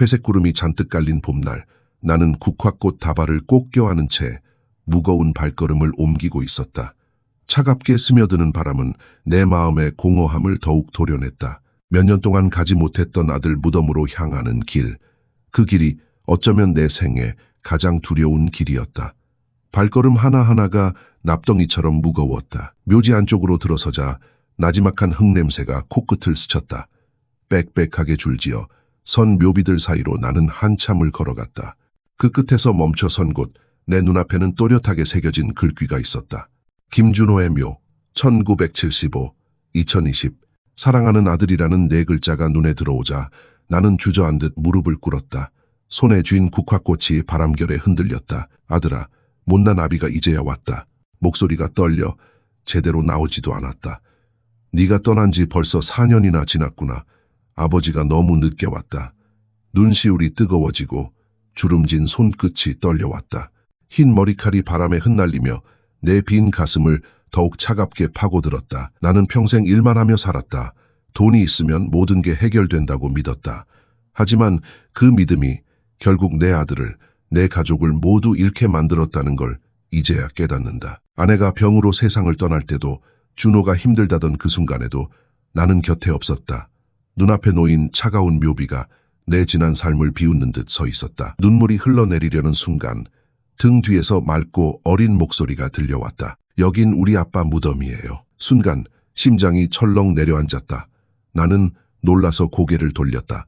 회색 구름이 잔뜩 깔린 봄날, 나는 국화꽃 다발을 꼭 껴안은 채 무거운 발걸음을 옮기고 있었다. 차갑게 스며드는 바람은 내 마음의 공허함을 더욱 도려냈다. 몇 년 동안 가지 못했던 아들 무덤으로 향하는 길. 그 길이 어쩌면 내 생에 가장 두려운 길이었다. 발걸음 하나하나가 납덩이처럼 무거웠다. 묘지 안쪽으로 들어서자 나지막한 흙냄새가 코끝을 스쳤다. 빽빽하게 줄지어 선 묘비들 사이로 나는 한참을 걸어갔다. 그 끝에서 멈춰 선 곳, 내 눈앞에는 또렷하게 새겨진 글귀가 있었다. 김준호의 묘, 1975, 2020. 사랑하는 아들이라는 네 글자가 눈에 들어오자 나는 주저앉듯 무릎을 꿇었다. 손에 쥔 국화꽃이 바람결에 흔들렸다. 아들아, 못난 아비가 이제야 왔다. 목소리가 떨려 제대로 나오지도 않았다. 네가 떠난 지 벌써 4년이나 지났구나. 아버지가 너무 늦게 왔다. 눈시울이 뜨거워지고 주름진 손끝이 떨려왔다. 흰 머리칼이 바람에 흩날리며 내 빈 가슴을 더욱 차갑게 파고들었다. 나는 평생 일만 하며 살았다. 돈이 있으면 모든 게 해결된다고 믿었다. 하지만 그 믿음이 결국 내 아들을, 내 가족을 모두 잃게 만들었다는 걸 이제야 깨닫는다. 아내가 병으로 세상을 떠날 때도, 준호가 힘들다던 그 순간에도 나는 곁에 없었다. 눈앞에 놓인 차가운 묘비가 내 지난 삶을 비웃는 듯 서 있었다. 눈물이 흘러내리려는 순간 등 뒤에서 맑고 어린 목소리가 들려왔다. 여긴 우리 아빠 무덤이에요. 순간 심장이 철렁 내려앉았다. 나는 놀라서 고개를 돌렸다.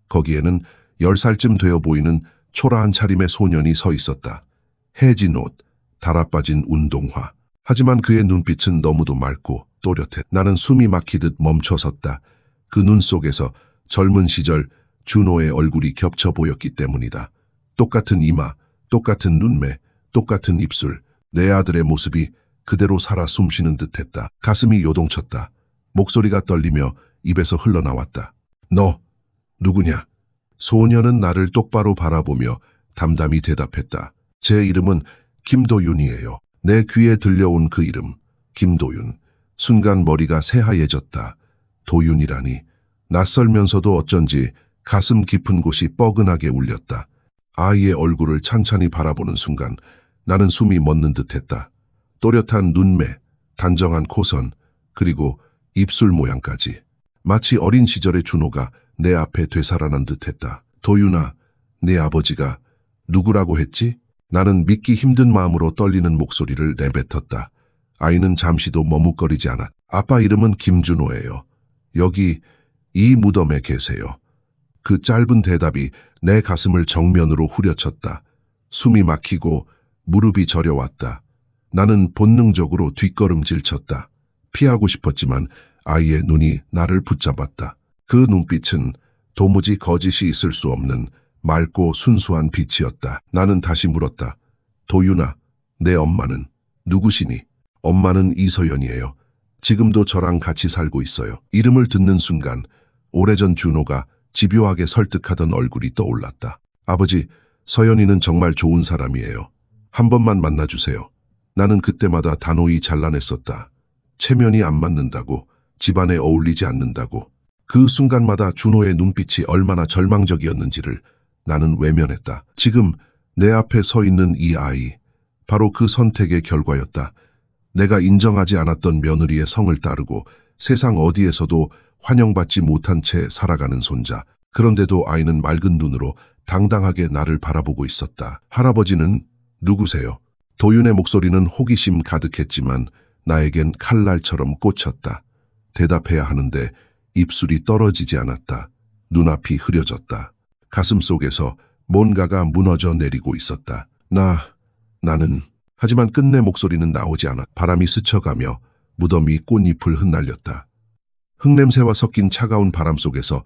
거기에는 10살쯤 되어 보이는 초라한 차림의 소년이 서 있었다. 해진 옷, 달아빠진 운동화. 하지만 그의 눈빛은 너무도 맑고 또렷해. 나는 숨이 막히듯 멈춰섰다. 그 눈 속에서 젊은 시절 준호의 얼굴이 겹쳐 보였기 때문이다. 똑같은 이마, 똑같은 눈매, 똑같은 입술. 내 아들의 모습이 그대로 살아 숨쉬는 듯했다. 가슴이 요동쳤다. 목소리가 떨리며 입에서 흘러나왔다. 너 누구냐? 소년은 나를 똑바로 바라보며 담담히 대답했다. 제 이름은 김도윤이에요. 내 귀에 들려온 그 이름, 김도윤. 순간 머리가 새하얘졌다. 도윤이라니. 낯설면서도 어쩐지 가슴 깊은 곳이 뻐근하게 울렸다. 아이의 얼굴을 찬찬히 바라보는 순간 나는 숨이 멎는 듯했다. 또렷한 눈매, 단정한 코선, 그리고 입술 모양까지. 마치 어린 시절의 준호가 내 앞에 되살아난 듯했다. 도윤아, 네 아버지가 누구라고 했지? 나는 믿기 힘든 마음으로 떨리는 목소리를 내뱉었다. 아이는 잠시도 머뭇거리지 않았다. 아빠 이름은 김준호예요. 여기 이 무덤에 계세요. 그 짧은 대답이 내 가슴을 정면으로 후려쳤다. 숨이 막히고 무릎이 저려왔다. 나는 본능적으로 뒷걸음질 쳤다. 피하고 싶었지만 아이의 눈이 나를 붙잡았다. 그 눈빛은 도무지 거짓이 있을 수 없는 맑고 순수한 빛이었다. 나는 다시 물었다. 도윤아, 내 엄마는 누구시니? 엄마는 이서연이에요. 지금도 저랑 같이 살고 있어요. 이름을 듣는 순간 오래전 준호가 집요하게 설득하던 얼굴이 떠올랐다. 아버지, 서연이는 정말 좋은 사람이에요. 한 번만 만나주세요. 나는 그때마다 단호히 잘라냈었다. 체면이 안 맞는다고, 집안에 어울리지 않는다고. 그 순간마다 준호의 눈빛이 얼마나 절망적이었는지를 나는 외면했다. 지금 내 앞에 서 있는 이 아이, 바로 그 선택의 결과였다. 내가 인정하지 않았던 며느리의 성을 따르고 세상 어디에서도 환영받지 못한 채 살아가는 손자. 그런데도 아이는 맑은 눈으로 당당하게 나를 바라보고 있었다. 할아버지는 누구세요? 도윤의 목소리는 호기심 가득했지만 나에겐 칼날처럼 꽂혔다. 대답해야 하는데 입술이 떨어지지 않았다. 눈앞이 흐려졌다. 가슴 속에서 뭔가가 무너져 내리고 있었다. 나는... 하지만 끝내 목소리는 나오지 않았다. 바람이 스쳐가며 무덤이 꽃잎을 흩날렸다. 흙냄새와 섞인 차가운 바람 속에서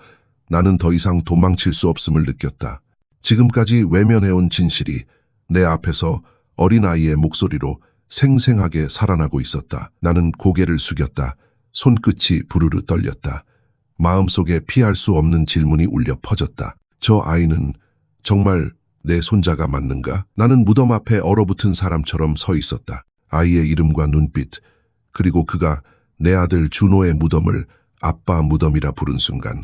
나는 더 이상 도망칠 수 없음을 느꼈다. 지금까지 외면해온 진실이 내 앞에서 어린아이의 목소리로 생생하게 살아나고 있었다. 나는 고개를 숙였다. 손끝이 부르르 떨렸다. 마음속에 피할 수 없는 질문이 울려 퍼졌다. 저 아이는 정말 내 손자가 맞는가? 나는 무덤 앞에 얼어붙은 사람처럼 서 있었다. 아이의 이름과 눈빛, 그리고 그가 내 아들 준호의 무덤을 아빠 무덤이라 부른 순간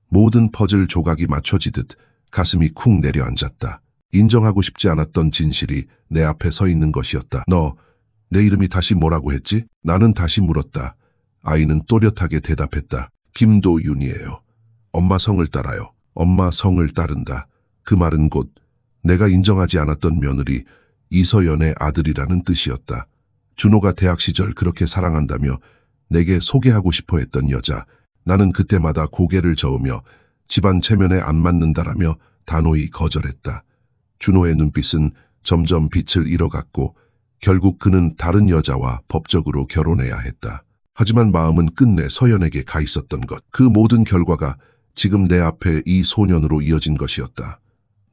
모든 퍼즐 조각이 맞춰지듯 가슴이 쿵 내려앉았다. 인정하고 싶지 않았던 진실이 내 앞에 서 있는 것이었다. 너, 내 이름이 다시 뭐라고 했지? 나는 다시 물었다. 아이는 또렷하게 대답했다. 김도윤이에요. 엄마 성을 따라요. 엄마 성을 따른다. 그 말은 곧 내가 인정하지 않았던 며느리 이서연의 아들이라는 뜻이었다. 준호가 대학 시절 그렇게 사랑한다며 내게 소개하고 싶어 했던 여자. 나는 그때마다 고개를 저으며 집안 체면에 안 맞는다라며 단호히 거절했다. 준호의 눈빛은 점점 빛을 잃어갔고 결국 그는 다른 여자와 법적으로 결혼해야 했다. 하지만 마음은 끝내 서연에게 가 있었던 것. 그 모든 결과가 지금 내 앞에 이 소년으로 이어진 것이었다.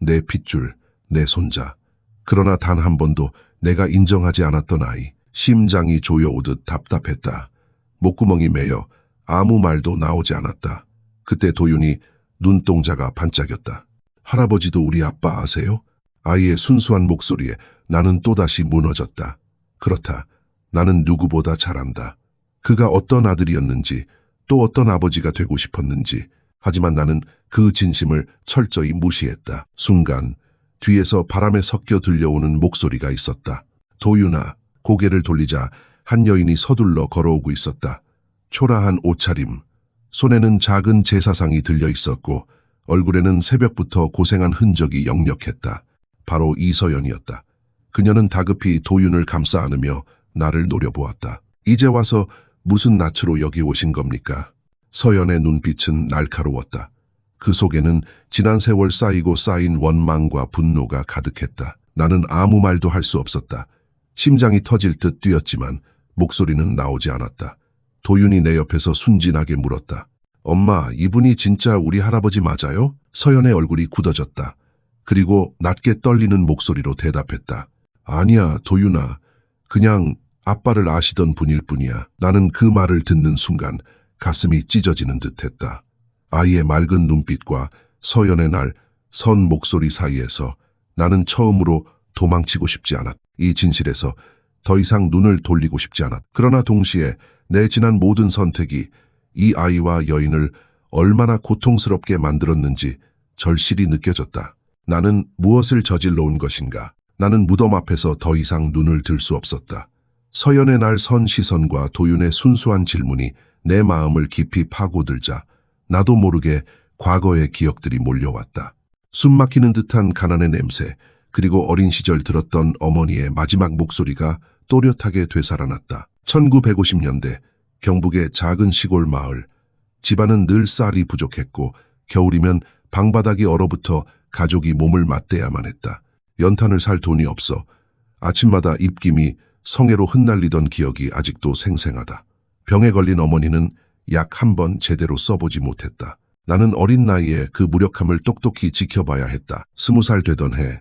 내 핏줄, 내 손자. 그러나 단 한 번도 내가 인정하지 않았던 아이. 심장이 조여오듯 답답했다. 목구멍이 메여 아무 말도 나오지 않았다. 그때 도윤이 눈동자가 반짝였다. 할아버지도 우리 아빠 아세요? 아이의 순수한 목소리에 나는 또다시 무너졌다. 그렇다. 나는 누구보다 잘 안다. 그가 어떤 아들이었는지, 또 어떤 아버지가 되고 싶었는지. 하지만 나는 그 진심을 철저히 무시했다. 순간 뒤에서 바람에 섞여 들려오는 목소리가 있었다. 도윤아. 고개를 돌리자 한 여인이 서둘러 걸어오고 있었다. 초라한 옷차림, 손에는 작은 제사상이 들려 있었고 얼굴에는 새벽부터 고생한 흔적이 역력했다. 바로 이서연이었다. 그녀는 다급히 도윤을 감싸 안으며 나를 노려보았다. 이제 와서 무슨 낯으로 여기 오신 겁니까? 서연의 눈빛은 날카로웠다. 그 속에는 지난 세월 쌓이고 쌓인 원망과 분노가 가득했다. 나는 아무 말도 할 수 없었다. 심장이 터질 듯 뛰었지만 목소리는 나오지 않았다. 도윤이 내 옆에서 순진하게 물었다. 엄마, 이분이 진짜 우리 할아버지 맞아요? 서연의 얼굴이 굳어졌다. 그리고 낮게 떨리는 목소리로 대답했다. 아니야, 도윤아. 그냥 아빠를 아시던 분일 뿐이야. 나는 그 말을 듣는 순간 가슴이 찢어지는 듯했다. 아이의 맑은 눈빛과 서연의 선 목소리 사이에서 나는 처음으로 도망치고 싶지 않았다. 이 진실에서 더 이상 눈을 돌리고 싶지 않았다. 그러나 동시에 내 지난 모든 선택이 이 아이와 여인을 얼마나 고통스럽게 만들었는지 절실히 느껴졌다. 나는 무엇을 저질러 온 것인가? 나는 무덤 앞에서 더 이상 눈을 들 수 없었다. 서연의 선 시선과 도윤의 순수한 질문이 내 마음을 깊이 파고들자 나도 모르게 과거의 기억들이 몰려왔다. 숨막히는 듯한 가난의 냄새, 그리고 어린 시절 들었던 어머니의 마지막 목소리가 또렷하게 되살아났다. 1950년대 경북의 작은 시골 마을. 집안은 늘 쌀이 부족했고 겨울이면 방바닥이 얼어붙어 가족이 몸을 맞대야만 했다. 연탄을 살 돈이 없어 아침마다 입김이 성에로 흩날리던 기억이 아직도 생생하다. 병에 걸린 어머니는 약 한 번 제대로 써보지 못했다. 나는 어린 나이에 그 무력함을 똑똑히 지켜봐야 했다. 20살 되던 해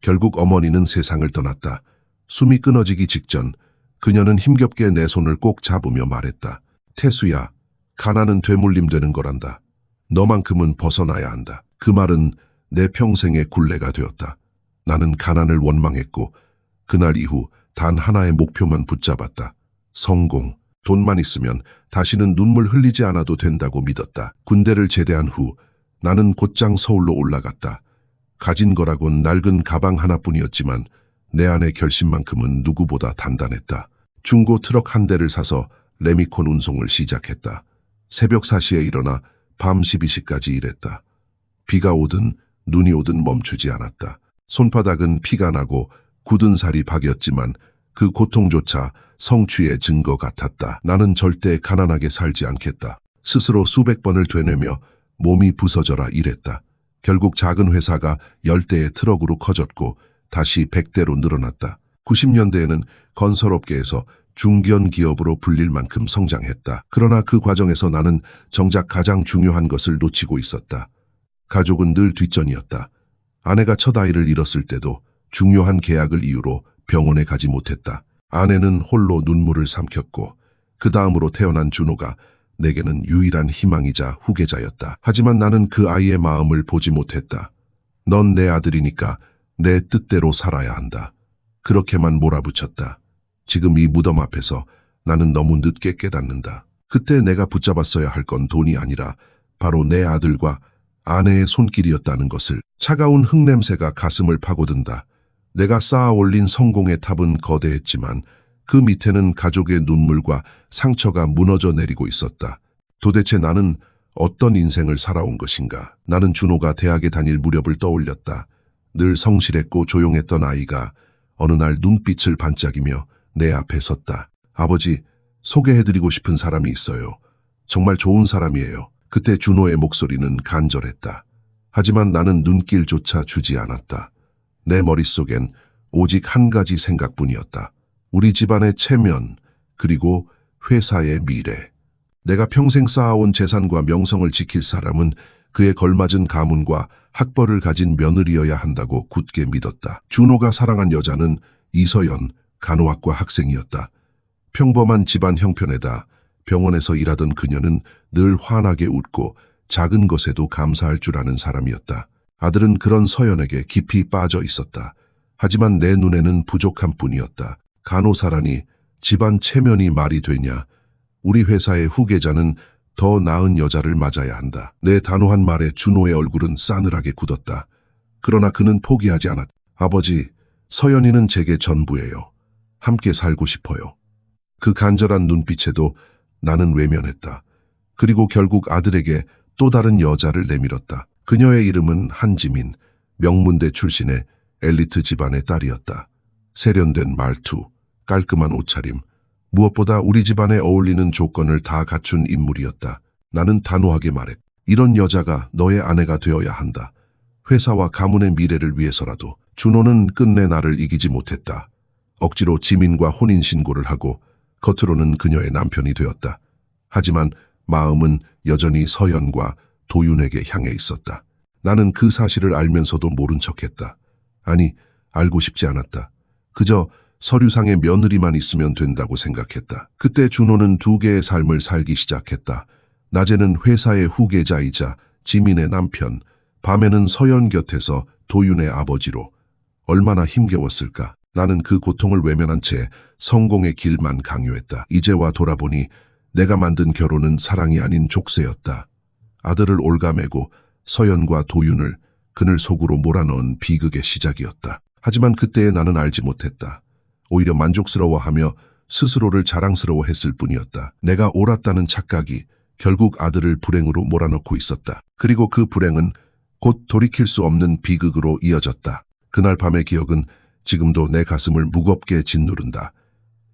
결국 어머니는 세상을 떠났다. 숨이 끊어지기 직전 그녀는 힘겹게 내 손을 꼭 잡으며 말했다. 태수야, 가난은 되물림되는 거란다. 너만큼은 벗어나야 한다. 그 말은 내 평생의 굴레가 되었다. 나는 가난을 원망했고 그날 이후 단 하나의 목표만 붙잡았다. 성공. 돈만 있으면 다시는 눈물 흘리지 않아도 된다고 믿었다. 군대를 제대한 후 나는 곧장 서울로 올라갔다. 가진 거라곤 낡은 가방 하나뿐이었지만 내 안의 결심만큼은 누구보다 단단했다. 중고 트럭 한 대를 사서 레미콘 운송을 시작했다. 새벽 4시에 일어나 밤 12시까지 일했다. 비가 오든 눈이 오든 멈추지 않았다. 손바닥은 피가 나고 굳은 살이 박였지만 그 고통조차 성취의 증거 같았다. 나는 절대 가난하게 살지 않겠다. 스스로 수백 번을 되뇌며 몸이 부서져라 일했다. 결국 작은 회사가 10대의 트럭으로 커졌고 다시 100대로 늘어났다. 90년대에는 건설업계에서 중견 기업으로 불릴 만큼 성장했다. 그러나 그 과정에서 나는 정작 가장 중요한 것을 놓치고 있었다. 가족은 늘 뒷전이었다. 아내가 첫 아이를 잃었을 때도 중요한 계약을 이유로 병원에 가지 못했다. 아내는 홀로 눈물을 삼켰고 그 다음으로 태어난 준호가 내게는 유일한 희망이자 후계자였다. 하지만 나는 그 아이의 마음을 보지 못했다. 넌 내 아들이니까 내 뜻대로 살아야 한다. 그렇게만 몰아붙였다. 지금 이 무덤 앞에서 나는 너무 늦게 깨닫는다. 그때 내가 붙잡았어야 할 건 돈이 아니라 바로 내 아들과 아내의 손길이었다는 것을. 차가운 흙냄새가 가슴을 파고든다. 내가 쌓아 올린 성공의 탑은 거대했지만 그 밑에는 가족의 눈물과 상처가 무너져 내리고 있었다. 도대체 나는 어떤 인생을 살아온 것인가? 나는 준호가 대학에 다닐 무렵을 떠올렸다. 늘 성실했고 조용했던 아이가 어느 날 눈빛을 반짝이며 내 앞에 섰다. 아버지, 소개해드리고 싶은 사람이 있어요. 정말 좋은 사람이에요. 그때 준호의 목소리는 간절했다. 하지만 나는 눈길조차 주지 않았다. 내 머릿속엔 오직 한 가지 생각뿐이었다. 우리 집안의 체면, 그리고 회사의 미래. 내가 평생 쌓아온 재산과 명성을 지킬 사람은 그에 걸맞은 가문과 학벌을 가진 며느리여야 한다고 굳게 믿었다. 준호가 사랑한 여자는 이서연, 간호학과 학생이었다. 평범한 집안 형편에다 병원에서 일하던 그녀는 늘 환하게 웃고 작은 것에도 감사할 줄 아는 사람이었다. 아들은 그런 서연에게 깊이 빠져 있었다. 하지만 내 눈에는 부족한 뿐이었다. 간호사라니 집안 체면이 말이 되냐. 우리 회사의 후계자는 더 나은 여자를 맞아야 한다. 내 단호한 말에 준호의 얼굴은 싸늘하게 굳었다. 그러나 그는 포기하지 않았다. 아버지, 서연이는 제게 전부예요. 함께 살고 싶어요. 그 간절한 눈빛에도 나는 외면했다. 그리고 결국 아들에게 또 다른 여자를 내밀었다. 그녀의 이름은 한지민, 명문대 출신의 엘리트 집안의 딸이었다. 세련된 말투, 깔끔한 옷차림, 무엇보다 우리 집안에 어울리는 조건을 다 갖춘 인물이었다. 나는 단호하게 말했다. 이런 여자가 너의 아내가 되어야 한다. 회사와 가문의 미래를 위해서라도. 준호는 끝내 나를 이기지 못했다. 억지로 지민과 혼인신고를 하고 겉으로는 그녀의 남편이 되었다. 하지만 마음은 여전히 서연과 도윤에게 향해 있었다. 나는 그 사실을 알면서도 모른 척했다. 아니, 알고 싶지 않았다. 그저 서류상의 며느리만 있으면 된다고 생각했다. 그때 준호는 두 개의 삶을 살기 시작했다. 낮에는 회사의 후계자이자 지민의 남편, 밤에는 서연 곁에서 도윤의 아버지로. 얼마나 힘겨웠을까. 나는 그 고통을 외면한 채 성공의 길만 강요했다. 이제와 돌아보니 내가 만든 결혼은 사랑이 아닌 족쇄였다. 아들을 올가매고 서연과 도윤을 그늘 속으로 몰아넣은 비극의 시작이었다. 하지만 그때의 나는 알지 못했다. 오히려 만족스러워하며 스스로를 자랑스러워했을 뿐이었다. 내가 옳았다는 착각이 결국 아들을 불행으로 몰아넣고 있었다. 그리고 그 불행은 곧 돌이킬 수 없는 비극으로 이어졌다. 그날 밤의 기억은 지금도 내 가슴을 무겁게 짓누른다.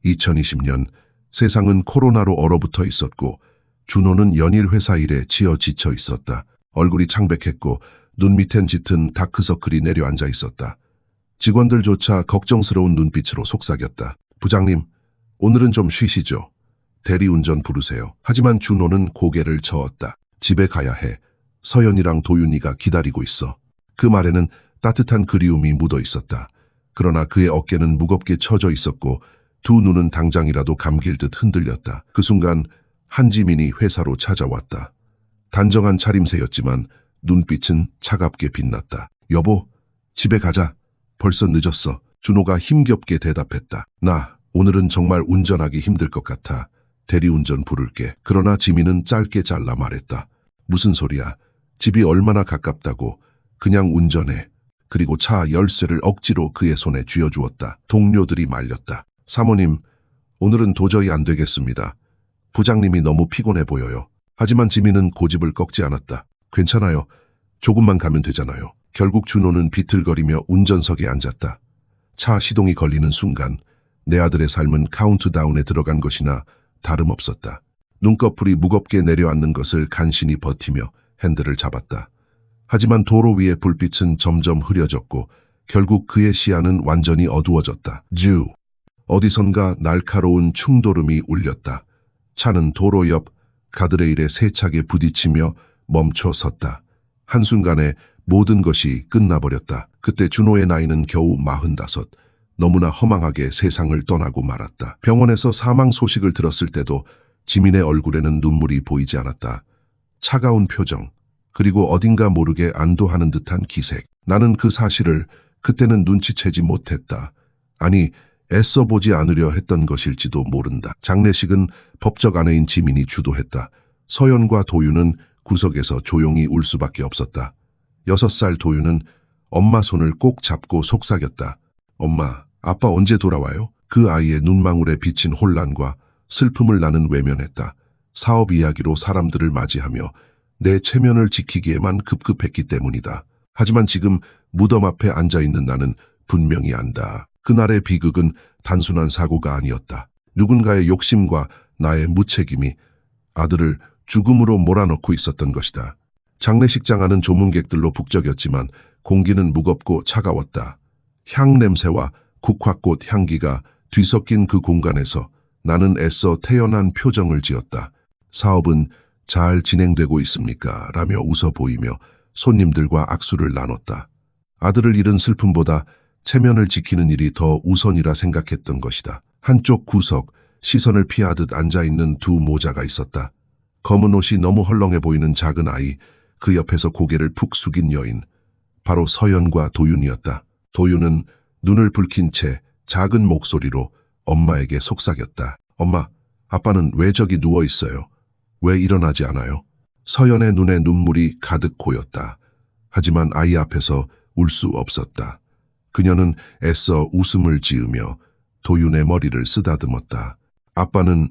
2020년 세상은 코로나로 얼어붙어 있었고 준호는 연일 회사 일에 치여 지쳐 있었다. 얼굴이 창백했고 눈 밑엔 짙은 다크서클이 내려앉아 있었다. 직원들조차 걱정스러운 눈빛으로 속삭였다. 부장님, 오늘은 좀 쉬시죠. 대리운전 부르세요. 하지만 준호는 고개를 저었다. 집에 가야 해. 서연이랑 도윤이가 기다리고 있어. 그 말에는 따뜻한 그리움이 묻어 있었다. 그러나 그의 어깨는 무겁게 처져 있었고 두 눈은 당장이라도 감길 듯 흔들렸다. 그 순간 한지민이 회사로 찾아왔다. 단정한 차림새였지만 눈빛은 차갑게 빛났다. 여보, 집에 가자. 벌써 늦었어. 준호가 힘겹게 대답했다. 나 오늘은 정말 운전하기 힘들 것 같아. 대리운전 부를게. 그러나 지민은 짧게 잘라 말했다. 무슨 소리야. 집이 얼마나 가깝다고. 그냥 운전해. 그리고 차 열쇠를 억지로 그의 손에 쥐어주었다. 동료들이 말렸다. 사모님, 오늘은 도저히 안 되겠습니다. 부장님이 너무 피곤해 보여요. 하지만 지민은 고집을 꺾지 않았다. 괜찮아요. 조금만 가면 되잖아요. 결국 준호는 비틀거리며 운전석에 앉았다. 차 시동이 걸리는 순간 내 아들의 삶은 카운트다운에 들어간 것이나 다름없었다. 눈꺼풀이 무겁게 내려앉는 것을 간신히 버티며 핸들을 잡았다. 하지만 도로 위의 불빛은 점점 흐려졌고 결국 그의 시야는 완전히 어두워졌다. 주! 어디선가 날카로운 충돌음이 울렸다. 차는 도로 옆 가드레일에 세차게 부딪히며 멈춰 섰다. 한순간에 모든 것이 끝나버렸다. 그때 준호의 나이는 겨우 45. 너무나 허망하게 세상을 떠나고 말았다. 병원에서 사망 소식을 들었을 때도 지민의 얼굴에는 눈물이 보이지 않았다. 차가운 표정, 그리고 어딘가 모르게 안도하는 듯한 기색. 나는 그 사실을 그때는 눈치채지 못했다. 아니, 애써 보지 않으려 했던 것일지도 모른다. 장례식은 법적 아내인 지민이 주도했다. 서연과 도윤은 구석에서 조용히 울 수밖에 없었다. 6살 도윤은 엄마 손을 꼭 잡고 속삭였다. 엄마, 아빠 언제 돌아와요? 그 아이의 눈망울에 비친 혼란과 슬픔을 나는 외면했다. 사업 이야기로 사람들을 맞이하며 내 체면을 지키기에만 급급했기 때문이다. 하지만 지금 무덤 앞에 앉아있는 나는 분명히 안다. 그날의 비극은 단순한 사고가 아니었다. 누군가의 욕심과 나의 무책임이 아들을 죽음으로 몰아넣고 있었던 것이다. 장례식장 안은 조문객들로 북적였지만 공기는 무겁고 차가웠다. 향 냄새와 국화꽃 향기가 뒤섞인 그 공간에서 나는 애써 태연한 표정을 지었다. 사업은 잘 진행되고 있습니까? 라며 웃어 보이며 손님들과 악수를 나눴다. 아들을 잃은 슬픔보다 체면을 지키는 일이 더 우선이라 생각했던 것이다. 한쪽 구석, 시선을 피하듯 앉아있는 두 모자가 있었다. 검은 옷이 너무 헐렁해 보이는 작은 아이, 그 옆에서 고개를 푹 숙인 여인. 바로 서연과 도윤이었다. 도윤은 눈을 붉힌 채 작은 목소리로 엄마에게 속삭였다. 엄마, 아빠는 왜 저기 누워 있어요? 왜 일어나지 않아요? 서연의 눈에 눈물이 가득 고였다. 하지만 아이 앞에서 울 수 없었다. 그녀는 애써 웃음을 지으며 도윤의 머리를 쓰다듬었다. 아빠는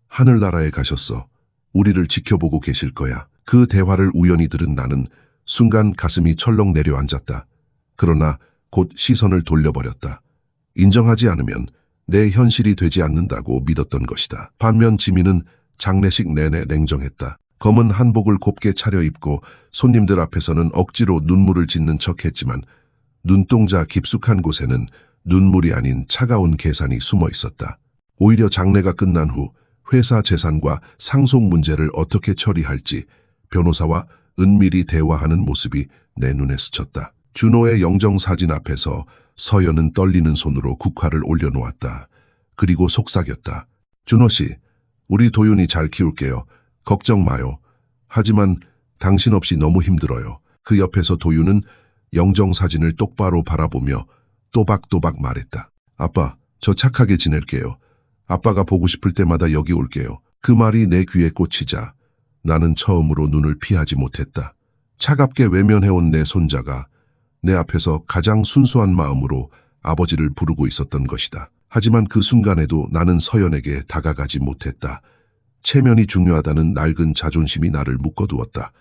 하늘나라에 가셨어. 우리를 지켜보고 계실 거야. 그 대화를 우연히 들은 나는 순간 가슴이 철렁 내려앉았다. 그러나 곧 시선을 돌려버렸다. 인정하지 않으면 내 현실이 되지 않는다고 믿었던 것이다. 반면 지민은 장례식 내내 냉정했다. 검은 한복을 곱게 차려입고 손님들 앞에서는 억지로 눈물을 짓는 척했지만 눈동자 깊숙한 곳에는 눈물이 아닌 차가운 계산이 숨어 있었다. 오히려 장례가 끝난 후 회사 재산과 상속 문제를 어떻게 처리할지 변호사와 은밀히 대화하는 모습이 내 눈에 스쳤다. 준호의 영정사진 앞에서 서연은 떨리는 손으로 국화를 올려놓았다. 그리고 속삭였다. 준호 씨, 우리 도윤이 잘 키울게요. 걱정 마요. 하지만 당신 없이 너무 힘들어요. 그 옆에서 도윤은 영정사진을 똑바로 바라보며 또박또박 말했다. 아빠, 저 착하게 지낼게요. 아빠가 보고 싶을 때마다 여기 올게요. 그 말이 내 귀에 꽂히자 나는 처음으로 눈을 피하지 못했다. 차갑게 외면해온 내 손자가 내 앞에서 가장 순수한 마음으로 아버지를 부르고 있었던 것이다. 하지만 그 순간에도 나는 서연에게 다가가지 못했다. 체면이 중요하다는 낡은 자존심이 나를 묶어두었다.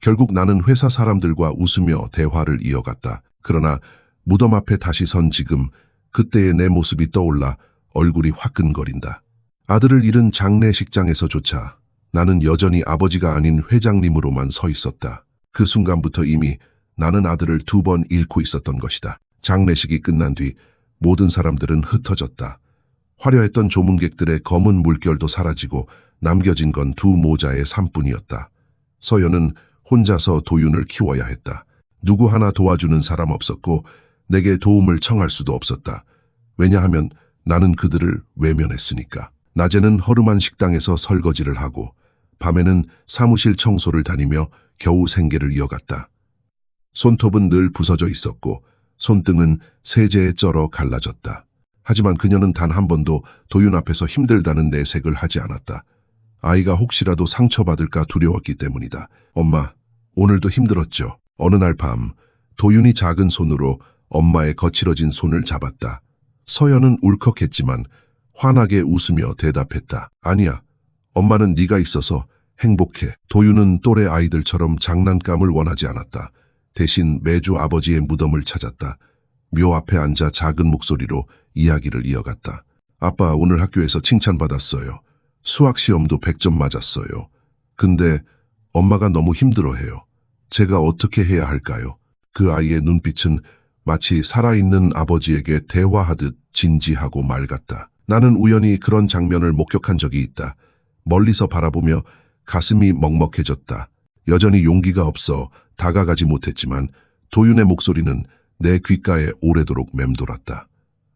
결국 나는 회사 사람들과 웃으며 대화를 이어갔다. 그러나 무덤 앞에 다시 선 지금 그때의 내 모습이 떠올라 얼굴이 화끈거린다. 아들을 잃은 장례식장에서조차 나는 여전히 아버지가 아닌 회장님으로만 서 있었다. 그 순간부터 이미 나는 아들을 2번 잃고 있었던 것이다. 장례식이 끝난 뒤 모든 사람들은 흩어졌다. 화려했던 조문객들의 검은 물결도 사라지고 남겨진 건 두 모자의 삶뿐이었다. 서연은 혼자서 도윤을 키워야 했다. 누구 하나 도와주는 사람 없었고 내게 도움을 청할 수도 없었다. 왜냐하면 나는 그들을 외면했으니까. 낮에는 허름한 식당에서 설거지를 하고 밤에는 사무실 청소를 다니며 겨우 생계를 이어갔다. 손톱은 늘 부서져 있었고 손등은 세제에 쩔어 갈라졌다. 하지만 그녀는 단 한 번도 도윤 앞에서 힘들다는 내색을 하지 않았다. 아이가 혹시라도 상처받을까 두려웠기 때문이다. 엄마, 오늘도 힘들었죠. 어느 날 밤 도윤이 작은 손으로 엄마의 거칠어진 손을 잡았다. 서연은 울컥했지만 환하게 웃으며 대답했다. 아니야, 엄마는 네가 있어서 행복해. 도윤은 또래 아이들처럼 장난감을 원하지 않았다. 대신 매주 아버지의 무덤을 찾았다. 묘 앞에 앉아 작은 목소리로 이야기를 이어갔다. 아빠, 오늘 학교에서 칭찬받았어요. 수학 시험도 100점 맞았어요. 근데 엄마가 너무 힘들어해요. 제가 어떻게 해야 할까요? 그 아이의 눈빛은 마치 살아있는 아버지에게 대화하듯 진지하고 맑았다. 나는 우연히 그런 장면을 목격한 적이 있다. 멀리서 바라보며 가슴이 먹먹해졌다. 여전히 용기가 없어 다가가지 못했지만 도윤의 목소리는 내 귓가에 오래도록 맴돌았다.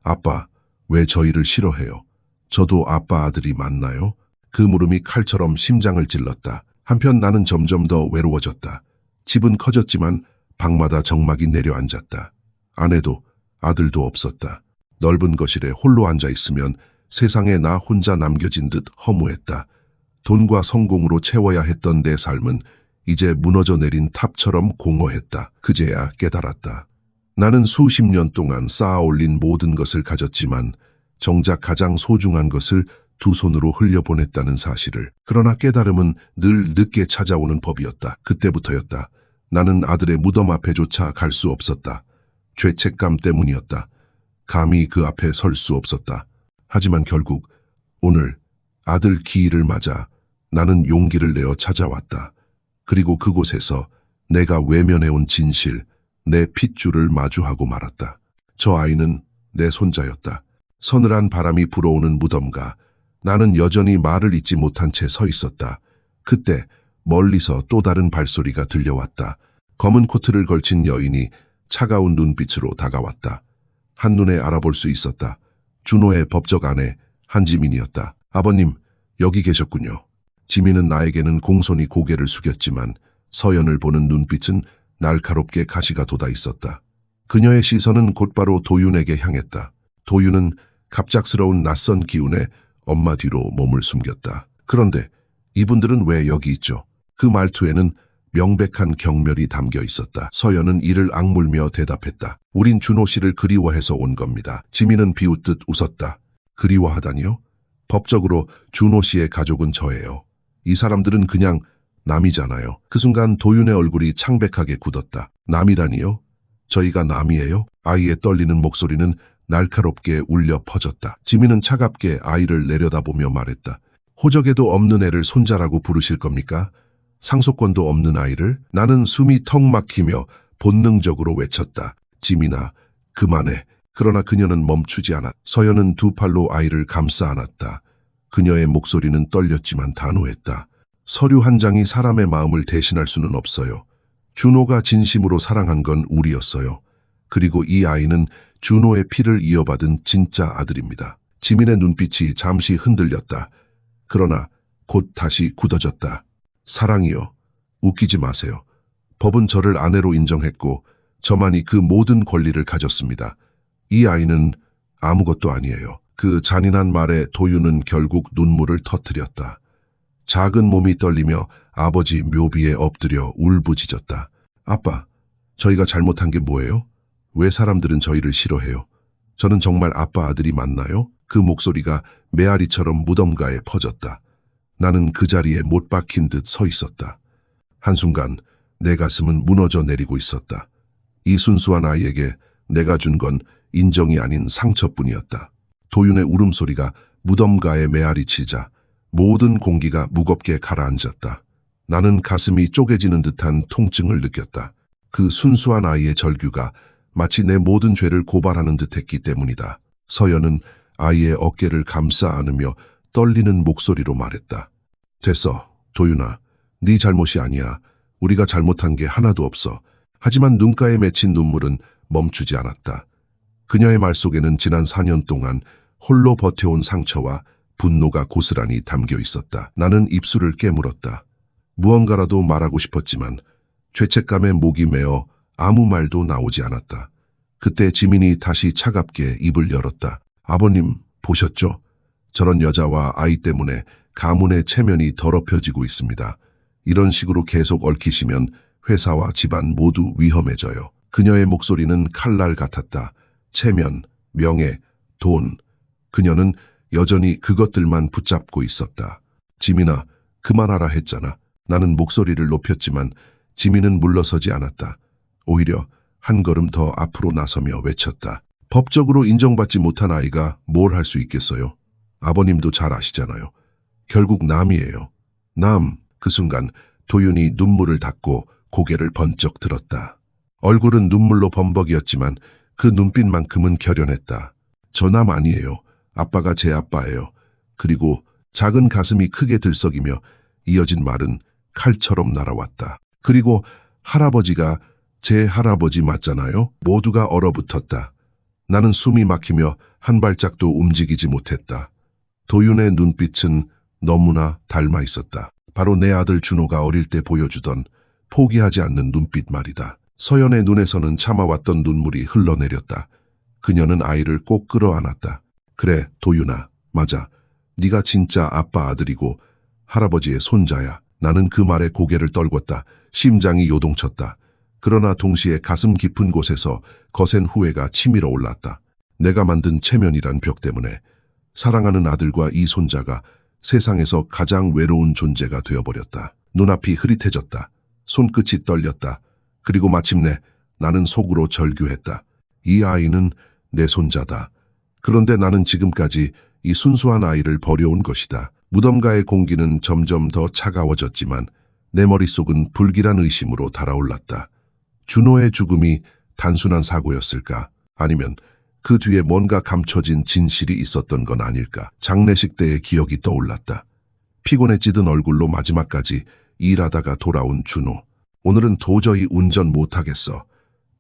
아빠, 왜 저희를 싫어해요? 저도 아빠 아들이 맞나요? 그 물음이 칼처럼 심장을 찔렀다. 한편 나는 점점 더 외로워졌다. 집은 커졌지만 방마다 정막이 내려앉았다. 아내도 아들도 없었다. 넓은 거실에 홀로 앉아 있으면 세상에 나 혼자 남겨진 듯 허무했다. 돈과 성공으로 채워야 했던 내 삶은 이제 무너져 내린 탑처럼 공허했다. 그제야 깨달았다. 나는 수십 년 동안 쌓아 올린 모든 것을 가졌지만 정작 가장 소중한 것을 두 손으로 흘려보냈다는 사실을. 그러나 깨달음은 늘 늦게 찾아오는 법이었다. 그때부터였다. 나는 아들의 무덤 앞에조차 갈 수 없었다. 죄책감 때문이었다. 감히 그 앞에 설 수 없었다. 하지만 결국 오늘 아들 기일을 맞아 나는 용기를 내어 찾아왔다. 그리고 그곳에서 내가 외면해온 진실, 내 핏줄을 마주하고 말았다. 저 아이는 내 손자였다. 서늘한 바람이 불어오는 무덤가 나는 여전히 말을 잇지 못한 채 서 있었다. 그때 멀리서 또 다른 발소리가 들려왔다. 검은 코트를 걸친 여인이 차가운 눈빛으로 다가왔다. 한눈에 알아볼 수 있었다. 준호의 법적 아내 한지민이었다. 아버님, 여기 계셨군요. 지민은 나에게는 공손히 고개를 숙였지만 서연을 보는 눈빛은 날카롭게 가시가 돋아 있었다. 그녀의 시선은 곧바로 도윤에게 향했다. 도윤은 갑작스러운 낯선 기운에 엄마 뒤로 몸을 숨겼다. 그런데 이분들은 왜 여기 있죠? 그 말투에는 명백한 경멸이 담겨 있었다. 서연은 이를 악물며 대답했다. 우린 준호 씨를 그리워해서 온 겁니다. 지민은 비웃듯 웃었다. 그리워하다니요? 법적으로 준호 씨의 가족은 저예요. 이 사람들은 그냥 남이잖아요. 그 순간 도윤의 얼굴이 창백하게 굳었다. 남이라니요? 저희가 남이에요? 아이의 떨리는 목소리는 날카롭게 울려 퍼졌다. 지민은 차갑게 아이를 내려다보며 말했다. 호적에도 없는 애를 손자라고 부르실 겁니까? 상속권도 없는 아이를? 나는 숨이 턱 막히며 본능적으로 외쳤다. 지민아, 그만해. 그러나 그녀는 멈추지 않았다. 서연은 두 팔로 아이를 감싸 안았다. 그녀의 목소리는 떨렸지만 단호했다. 서류 한 장이 사람의 마음을 대신할 수는 없어요. 준호가 진심으로 사랑한 건 우리였어요. 그리고 이 아이는 준호의 피를 이어받은 진짜 아들입니다. 지민의 눈빛이 잠시 흔들렸다. 그러나 곧 다시 굳어졌다. 사랑이요. 웃기지 마세요. 법은 저를 아내로 인정했고 저만이 그 모든 권리를 가졌습니다. 이 아이는 아무것도 아니에요. 그 잔인한 말에 도윤은 결국 눈물을 터뜨렸다. 작은 몸이 떨리며 아버지 묘비에 엎드려 울부짖었다. 아빠, 저희가 잘못한 게 뭐예요? 왜 사람들은 저희를 싫어해요? 저는 정말 아빠 아들이 맞나요? 그 목소리가 메아리처럼 무덤가에 퍼졌다. 나는 그 자리에 못 박힌 듯 서 있었다. 한순간 내 가슴은 무너져 내리고 있었다. 이 순수한 아이에게 내가 준 건 인정이 아닌 상처뿐이었다. 도윤의 울음소리가 무덤가에 메아리치자 모든 공기가 무겁게 가라앉았다. 나는 가슴이 쪼개지는 듯한 통증을 느꼈다. 그 순수한 아이의 절규가 마치 내 모든 죄를 고발하는 듯했기 때문이다. 서연은 아이의 어깨를 감싸 안으며 떨리는 목소리로 말했다. 됐어, 도윤아. 네 잘못이 아니야. 우리가 잘못한 게 하나도 없어. 하지만 눈가에 맺힌 눈물은 멈추지 않았다. 그녀의 말 속에는 지난 4년 동안 홀로 버텨온 상처와 분노가 고스란히 담겨 있었다. 나는 입술을 깨물었다. 무언가라도 말하고 싶었지만 죄책감에 목이 메어 아무 말도 나오지 않았다. 그때 지민이 다시 차갑게 입을 열었다. 아버님, 보셨죠? 저런 여자와 아이 때문에 가문의 체면이 더럽혀지고 있습니다. 이런 식으로 계속 얽히시면 회사와 집안 모두 위험해져요. 그녀의 목소리는 칼날 같았다. 체면, 명예, 돈. 그녀는 여전히 그것들만 붙잡고 있었다. 지민아, 그만하라 했잖아. 나는 목소리를 높였지만 지민은 물러서지 않았다. 오히려 한 걸음 더 앞으로 나서며 외쳤다. 법적으로 인정받지 못한 아이가 뭘 할 수 있겠어요? 아버님도 잘 아시잖아요. 결국 남이에요. 남. 그 순간 도윤이 눈물을 닦고 고개를 번쩍 들었다. 얼굴은 눈물로 범벅이었지만 그 눈빛만큼은 결연했다. 저 남 아니에요. 아빠가 제 아빠예요. 그리고 작은 가슴이 크게 들썩이며 이어진 말은 칼처럼 날아왔다. 그리고 할아버지가 제 할아버지 맞잖아요. 모두가 얼어붙었다. 나는 숨이 막히며 한 발짝도 움직이지 못했다. 도윤의 눈빛은 너무나 닮아 있었다. 바로 내 아들 준호가 어릴 때 보여주던 포기하지 않는 눈빛 말이다. 서연의 눈에서는 참아왔던 눈물이 흘러내렸다. 그녀는 아이를 꼭 끌어안았다. 그래, 도윤아, 맞아. 네가 진짜 아빠 아들이고 할아버지의 손자야. 나는 그 말에 고개를 떨궜다. 심장이 요동쳤다. 그러나 동시에 가슴 깊은 곳에서 거센 후회가 치밀어 올랐다. 내가 만든 체면이란 벽 때문에 사랑하는 아들과 이 손자가 세상에서 가장 외로운 존재가 되어버렸다. 눈앞이 흐릿해졌다. 손끝이 떨렸다. 그리고 마침내 나는 속으로 절규했다. 이 아이는 내 손자다. 그런데 나는 지금까지 이 순수한 아이를 버려온 것이다. 무덤가의 공기는 점점 더 차가워졌지만 내 머릿속은 불길한 의심으로 달아올랐다. 준호의 죽음이 단순한 사고였을까? 아니면 그 뒤에 뭔가 감춰진 진실이 있었던 건 아닐까? 장례식 때의 기억이 떠올랐다. 피곤에 찌든 얼굴로 마지막까지 일하다가 돌아온 준호. 오늘은 도저히 운전 못하겠어.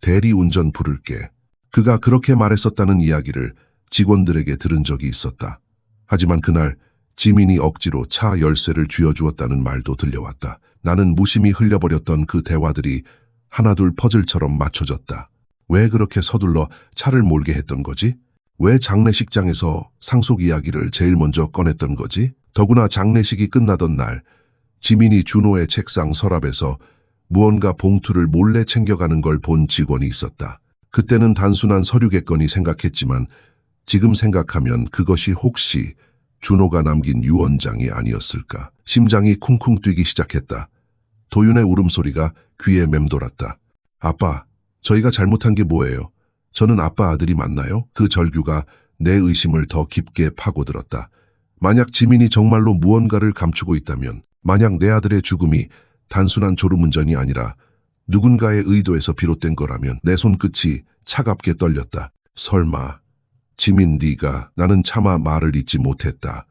대리 운전 부를게. 그가 그렇게 말했었다는 이야기를 직원들에게 들은 적이 있었다. 하지만 그날 지민이 억지로 차 열쇠를 쥐어주었다는 말도 들려왔다. 나는 무심히 흘려버렸던 그 대화들이 하나둘 퍼즐처럼 맞춰졌다. 왜 그렇게 서둘러 차를 몰게 했던 거지? 왜 장례식장에서 상속 이야기를 제일 먼저 꺼냈던 거지? 더구나 장례식이 끝나던 날 지민이 준호의 책상 서랍에서 무언가 봉투를 몰래 챙겨가는 걸 본 직원이 있었다. 그때는 단순한 서류겠거니 생각했지만 지금 생각하면 그것이 혹시 준호가 남긴 유언장이 아니었을까? 심장이 쿵쿵 뛰기 시작했다. 도윤의 울음소리가 귀에 맴돌았다. 아빠, 저희가 잘못한 게 뭐예요? 저는 아빠 아들이 맞나요? 그 절규가 내 의심을 더 깊게 파고들었다. 만약 지민이 정말로 무언가를 감추고 있다면, 만약 내 아들의 죽음이 단순한 졸음운전이 아니라 누군가의 의도에서 비롯된 거라면 내 손끝이 차갑게 떨렸다. 설마 지민 네가. 나는 차마 말을 잇지 못했다.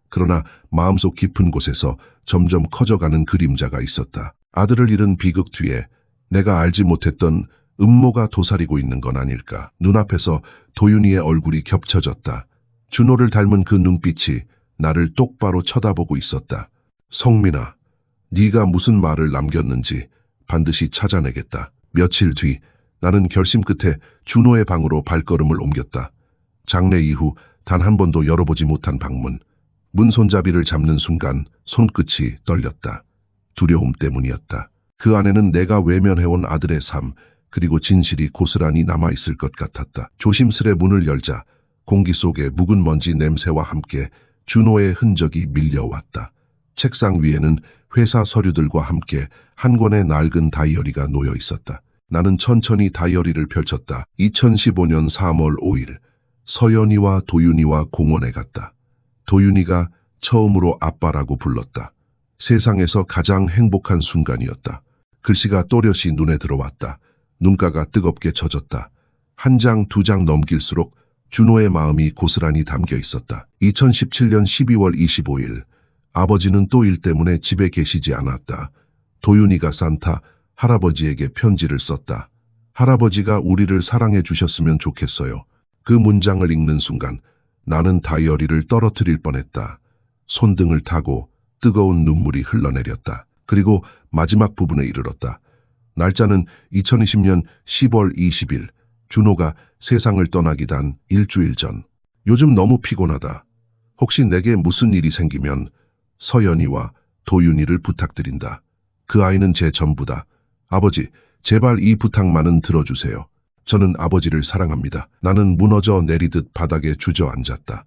그러나 마음속 깊은 곳에서 점점 커져가는 그림자가 있었다. 아들을 잃은 비극 뒤에 내가 알지 못했던 음모가 도사리고 있는 건 아닐까. 눈앞에서 도윤이의 얼굴이 겹쳐졌다. 준호를 닮은 그 눈빛이 나를 똑바로 쳐다보고 있었다. 성민아, 네가 무슨 말을 남겼는지 반드시 찾아내겠다. 며칠 뒤 나는 결심 끝에 준호의 방으로 발걸음을 옮겼다. 장례 이후 단 한 번도 열어보지 못한 방문. 문 손잡이를 잡는 순간 손끝이 떨렸다. 두려움 때문이었다. 그 안에는 내가 외면해온 아들의 삶, 그리고 진실이 고스란히 남아있을 것 같았다. 조심스레 문을 열자 공기 속에 묵은 먼지 냄새와 함께 준호의 흔적이 밀려왔다. 책상 위에는 회사 서류들과 함께 한 권의 낡은 다이어리가 놓여 있었다. 나는 천천히 다이어리를 펼쳤다. 2015년 3월 5일 서연이와 도윤이와 공원에 갔다. 도윤이가 처음으로 아빠라고 불렀다. 세상에서 가장 행복한 순간이었다. 글씨가 또렷이 눈에 들어왔다. 눈가가 뜨겁게 젖었다. 한 장, 두 장 넘길수록 준호의 마음이 고스란히 담겨 있었다. 2017년 12월 25일 아버지는 또 일 때문에 집에 계시지 않았다. 도윤이가 산타 할아버지에게 편지를 썼다. 할아버지가 우리를 사랑해 주셨으면 좋겠어요. 그 문장을 읽는 순간 나는 다이어리를 떨어뜨릴 뻔했다. 손등을 타고 뜨거운 눈물이 흘러내렸다. 그리고 마지막 부분에 이르렀다. 날짜는 2020년 10월 20일. 준호가 세상을 떠나기 단 일주일 전. 요즘 너무 피곤하다. 혹시 내게 무슨 일이 생기면 서연이와 도윤이를 부탁드린다. 그 아이는 제 전부다. 아버지, 제발 이 부탁만은 들어주세요. 저는 아버지를 사랑합니다. 나는 무너져 내리듯 바닥에 주저앉았다.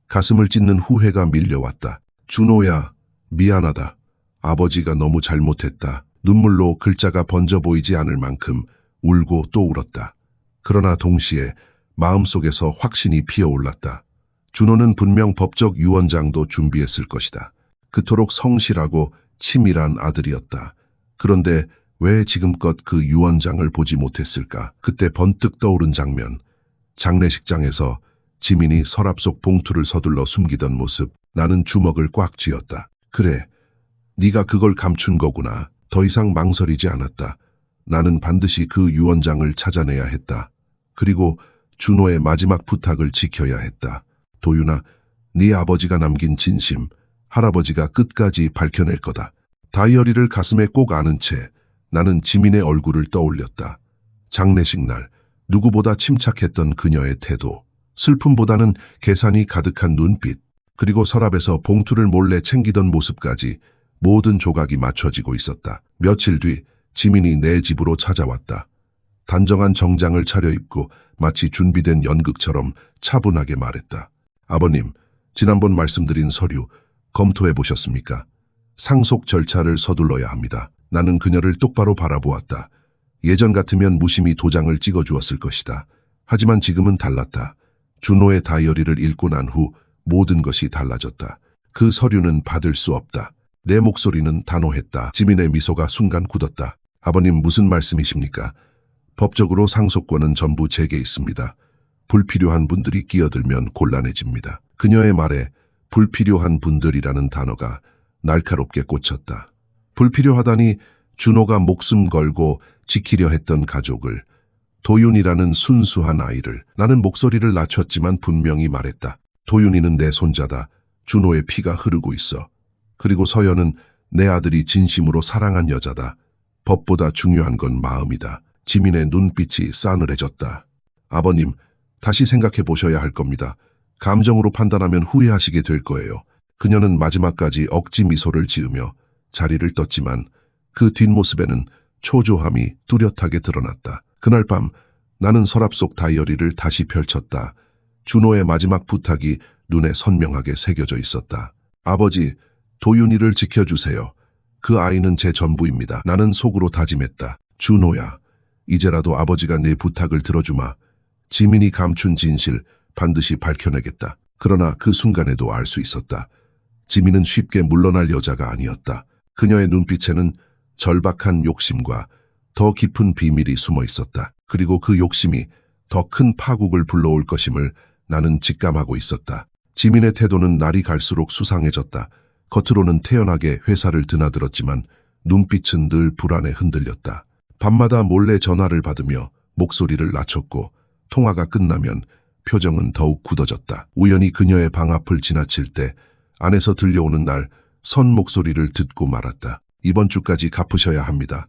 가슴을 찢는 후회가 밀려왔다. 준호야, 미안하다. 아버지가 너무 잘못했다. 눈물로 글자가 번져 보이지 않을 만큼 울고 또 울었다. 그러나 동시에 마음속에서 확신이 피어올랐다. 준호는 분명 법적 유언장도 준비했을 것이다. 그토록 성실하고 치밀한 아들이었다. 그런데 왜 지금껏 그 유언장을 보지 못했을까? 그때 번뜩 떠오른 장면. 장례식장에서 지민이 서랍 속 봉투를 서둘러 숨기던 모습. 나는 주먹을 꽉 쥐었다. 그래, 네가 그걸 감춘 거구나. 더 이상 망설이지 않았다. 나는 반드시 그 유언장을 찾아내야 했다. 그리고 준호의 마지막 부탁을 지켜야 했다. 도윤아, 네 아버지가 남긴 진심, 할아버지가 끝까지 밝혀낼 거다. 다이어리를 가슴에 꼭 안은 채 나는 지민의 얼굴을 떠올렸다. 장례식 날 누구보다 침착했던 그녀의 태도, 슬픔보다는 계산이 가득한 눈빛, 그리고 서랍에서 봉투를 몰래 챙기던 모습까지 모든 조각이 맞춰지고 있었다. 며칠 뒤 지민이 내 집으로 찾아왔다. 단정한 정장을 차려입고 마치 준비된 연극처럼 차분하게 말했다. 아버님, 지난번 말씀드린 서류 검토해 보셨습니까? 상속 절차를 서둘러야 합니다. 나는 그녀를 똑바로 바라보았다. 예전 같으면 무심히 도장을 찍어주었을 것이다. 하지만 지금은 달랐다. 준호의 다이어리를 읽고 난 후 모든 것이 달라졌다. 그 서류는 받을 수 없다. 내 목소리는 단호했다. 지민의 미소가 순간 굳었다. 아버님, 무슨 말씀이십니까? 법적으로 상속권은 전부 제게 있습니다. 불필요한 분들이 끼어들면 곤란해집니다. 그녀의 말에 불필요한 분들이라는 단어가 날카롭게 꽂혔다. 불필요하다니 준호가 목숨 걸고 지키려 했던 가족을, 도윤이라는 순수한 아이를. 나는 목소리를 낮췄지만 분명히 말했다. 도윤이는 내 손자다. 준호의 피가 흐르고 있어. 그리고 서연은 내 아들이 진심으로 사랑한 여자다. 법보다 중요한 건 마음이다. 지민의 눈빛이 싸늘해졌다. 아버님, 다시 생각해 보셔야 할 겁니다. 감정으로 판단하면 후회하시게 될 거예요. 그녀는 마지막까지 억지 미소를 지으며 자리를 떴지만 그 뒷모습에는 초조함이 뚜렷하게 드러났다. 그날 밤 나는 서랍 속 다이어리를 다시 펼쳤다. 준호의 마지막 부탁이 눈에 선명하게 새겨져 있었다. 아버지, 도윤이를 지켜주세요. 그 아이는 제 전부입니다. 나는 속으로 다짐했다. 준호야, 이제라도 아버지가 내 부탁을 들어주마. 지민이 감춘 진실 반드시 밝혀내겠다. 그러나 그 순간에도 알 수 있었다. 지민은 쉽게 물러날 여자가 아니었다. 그녀의 눈빛에는 절박한 욕심과 더 깊은 비밀이 숨어 있었다. 그리고 그 욕심이 더 큰 파국을 불러올 것임을 나는 직감하고 있었다. 지민의 태도는 날이 갈수록 수상해졌다. 겉으로는 태연하게 회사를 드나들었지만 눈빛은 늘 불안에 흔들렸다. 밤마다 몰래 전화를 받으며 목소리를 낮췄고 통화가 끝나면 표정은 더욱 굳어졌다. 우연히 그녀의 방 앞을 지나칠 때 안에서 들려오는 날 선 목소리를 듣고 말았다. 이번 주까지 갚으셔야 합니다.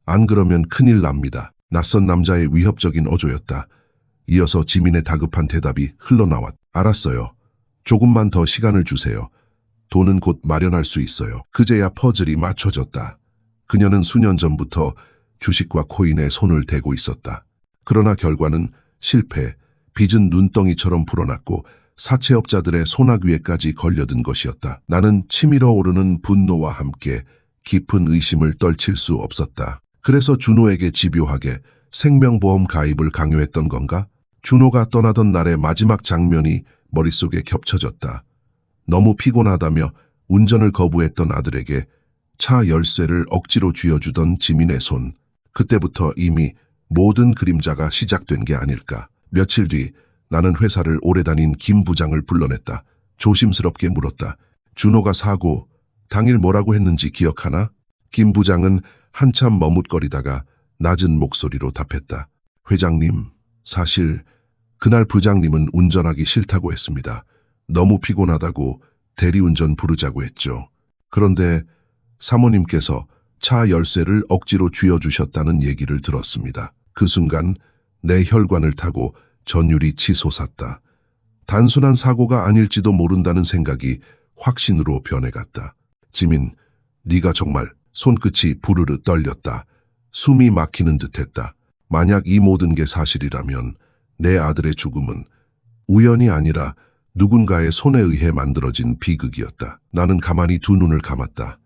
안 그러면 큰일 납니다. 낯선 남자의 위협적인 어조였다. 이어서 지민의 다급한 대답이 흘러나왔다. 알았어요. 조금만 더 시간을 주세요. 돈은 곧 마련할 수 있어요. 그제야 퍼즐이 맞춰졌다. 그녀는 수년 전부터 주식과 코인에 손을 대고 있었다. 그러나 결과는 실패, 빚은 눈덩이처럼 불어났고 사채업자들의 소나귀에까지 걸려든 것이었다. 나는 치밀어 오르는 분노와 함께 깊은 의심을 떨칠 수 없었다. 그래서 준호에게 집요하게 생명보험 가입을 강요했던 건가? 준호가 떠나던 날의 마지막 장면이 머릿속에 겹쳐졌다. 너무 피곤하다며 운전을 거부했던 아들에게 차 열쇠를 억지로 쥐어주던 지민의 손. 그때부터 이미 모든 그림자가 시작된 게 아닐까. 며칠 뒤 나는 회사를 오래 다닌 김 부장을 불러냈다. 조심스럽게 물었다. 준호가 사고 당일 뭐라고 했는지 기억하나? 김 부장은 한참 머뭇거리다가 낮은 목소리로 답했다. 회장님, 사실 그날 부장님은 운전하기 싫다고 했습니다. 너무 피곤하다고 대리운전 부르자고 했죠. 그런데 사모님께서 차 열쇠를 억지로 쥐어주셨다는 얘기를 들었습니다. 그 순간 내 혈관을 타고 전율이 치솟았다. 단순한 사고가 아닐지도 모른다는 생각이 확신으로 변해갔다. 지민, 네가 정말. 손끝이 부르르 떨렸다. 숨이 막히는 듯했다. 만약 이 모든 게 사실이라면 내 아들의 죽음은 우연이 아니라 누군가의 손에 의해 만들어진 비극이었다. 나는 가만히 두 눈을 감았다.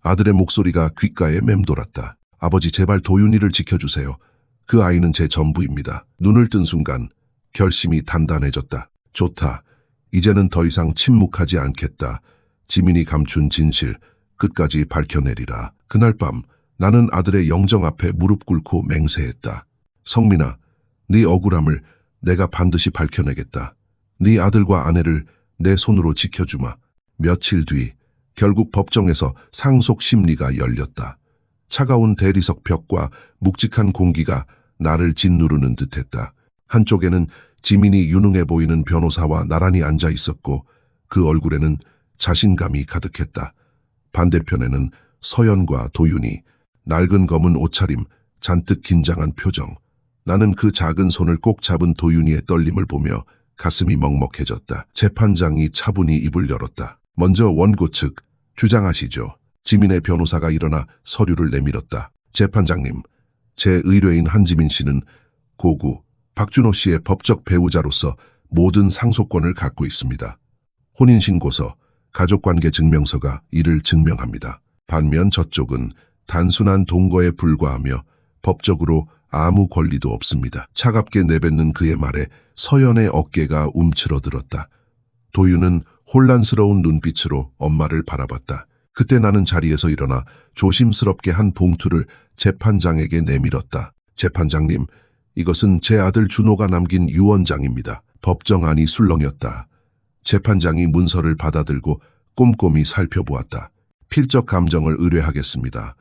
아들의 목소리가 귓가에 맴돌았다. 아버지, 제발 도윤이를 지켜주세요. 그 아이는 제 전부입니다. 눈을 뜬 순간 결심이 단단해졌다. 좋다. 이제는 더 이상 침묵하지 않겠다. 지민이 감춘 진실 끝까지 밝혀내리라. 그날 밤 나는 아들의 영정 앞에 무릎 꿇고 맹세했다. 성민아, 네 억울함을 내가 반드시 밝혀내겠다. 네 아들과 아내를 내 손으로 지켜주마. 며칠 뒤 결국 법정에서 상속 심리가 열렸다. 차가운 대리석 벽과 묵직한 공기가 나를 짓누르는 듯했다. 한쪽에는 지민이 유능해 보이는 변호사와 나란히 앉아 있었고 그 얼굴에는 자신감이 가득했다. 반대편에는 서연과 도윤이, 낡은 검은 옷차림, 잔뜩 긴장한 표정. 나는 그 작은 손을 꼭 잡은 도윤이의 떨림을 보며 가슴이 먹먹해졌다. 재판장이 차분히 입을 열었다. 먼저 원고 측, 주장하시죠. 지민의 변호사가 일어나 서류를 내밀었다. 재판장님, 제 의뢰인 한지민 씨는 고구 박준호 씨의 법적 배우자로서 모든 상속권을 갖고 있습니다. 혼인신고서, 가족관계 증명서가 이를 증명합니다. 반면 저쪽은 단순한 동거에 불과하며 법적으로 아무 권리도 없습니다. 차갑게 내뱉는 그의 말에 서연의 어깨가 움츠러들었다. 도윤은 혼란스러운 눈빛으로 엄마를 바라봤다. 그때 나는 자리에서 일어나 조심스럽게 한 봉투를 재판장에게 내밀었다. 재판장님, 이것은 제 아들 준호가 남긴 유언장입니다. 법정안이 술렁였다. 재판장이 문서를 받아들고 꼼꼼히 살펴보았다. 필적 감정을 의뢰하겠습니다.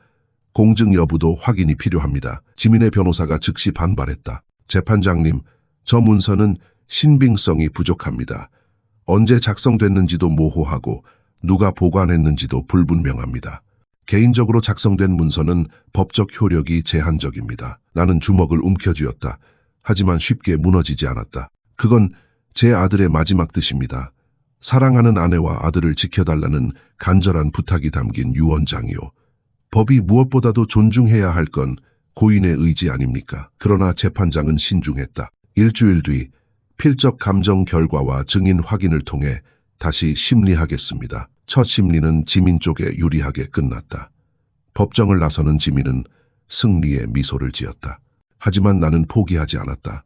공증 여부도 확인이 필요합니다. 지민의 변호사가 즉시 반발했다. 재판장님, 저 문서는 신빙성이 부족합니다. 언제 작성됐는지도 모호하고 누가 보관했는지도 불분명합니다. 개인적으로 작성된 문서는 법적 효력이 제한적입니다. 나는 주먹을 움켜쥐었다. 하지만 쉽게 무너지지 않았다. 그건 제 아들의 마지막 뜻입니다. 사랑하는 아내와 아들을 지켜달라는 간절한 부탁이 담긴 유언장이요. 법이 무엇보다도 존중해야 할 건 고인의 의지 아닙니까? 그러나 재판장은 신중했다. 일주일 뒤 필적 감정 결과와 증인 확인을 통해 다시 심리하겠습니다. 첫 심리는 지민 쪽에 유리하게 끝났다. 법정을 나서는 지민은 승리의 미소를 지었다. 하지만 나는 포기하지 않았다.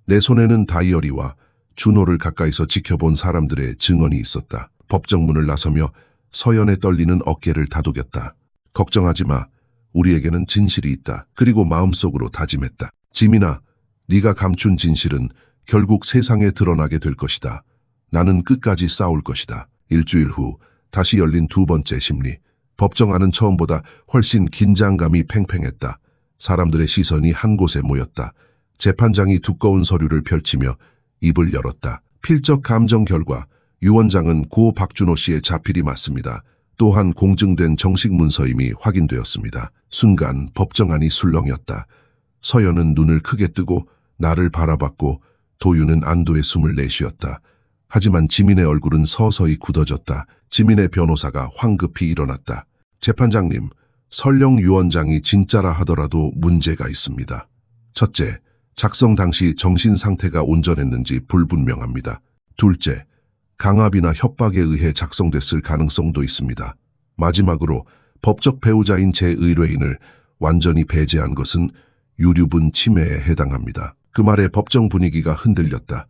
내 손에는 다이어리와 준호를 가까이서 지켜본 사람들의 증언이 있었다. 법정문을 나서며 서연의 떨리는 어깨를 다독였다. 걱정하지 마. 우리에게는 진실이 있다. 그리고 마음속으로 다짐했다. 지민아, 네가 감춘 진실은 결국 세상에 드러나게 될 것이다. 나는 끝까지 싸울 것이다. 일주일 후 다시 열린 두 번째 심리. 법정안은 처음보다 훨씬 긴장감이 팽팽했다. 사람들의 시선이 한 곳에 모였다. 재판장이 두꺼운 서류를 펼치며 입을 열었다. 필적 감정 결과 유언장은 고 박준호 씨의 자필이 맞습니다. 또한 공증된 정식 문서임이 확인되었습니다. 순간 법정안이 술렁였다. 서연은 눈을 크게 뜨고 나를 바라봤고 도윤은 안도의 숨을 내쉬었다. 하지만 지민의 얼굴은 서서히 굳어졌다. 지민의 변호사가 황급히 일어났다. 재판장님, 설령 유언장이 진짜라 하더라도 문제가 있습니다. 첫째, 작성 당시 정신 상태가 온전했는지 불분명합니다. 둘째, 강압이나 협박에 의해 작성됐을 가능성도 있습니다. 마지막으로 법적 배우자인 제 의뢰인을 완전히 배제한 것은 유류분 침해에 해당합니다. 그 말에 법정 분위기가 흔들렸다.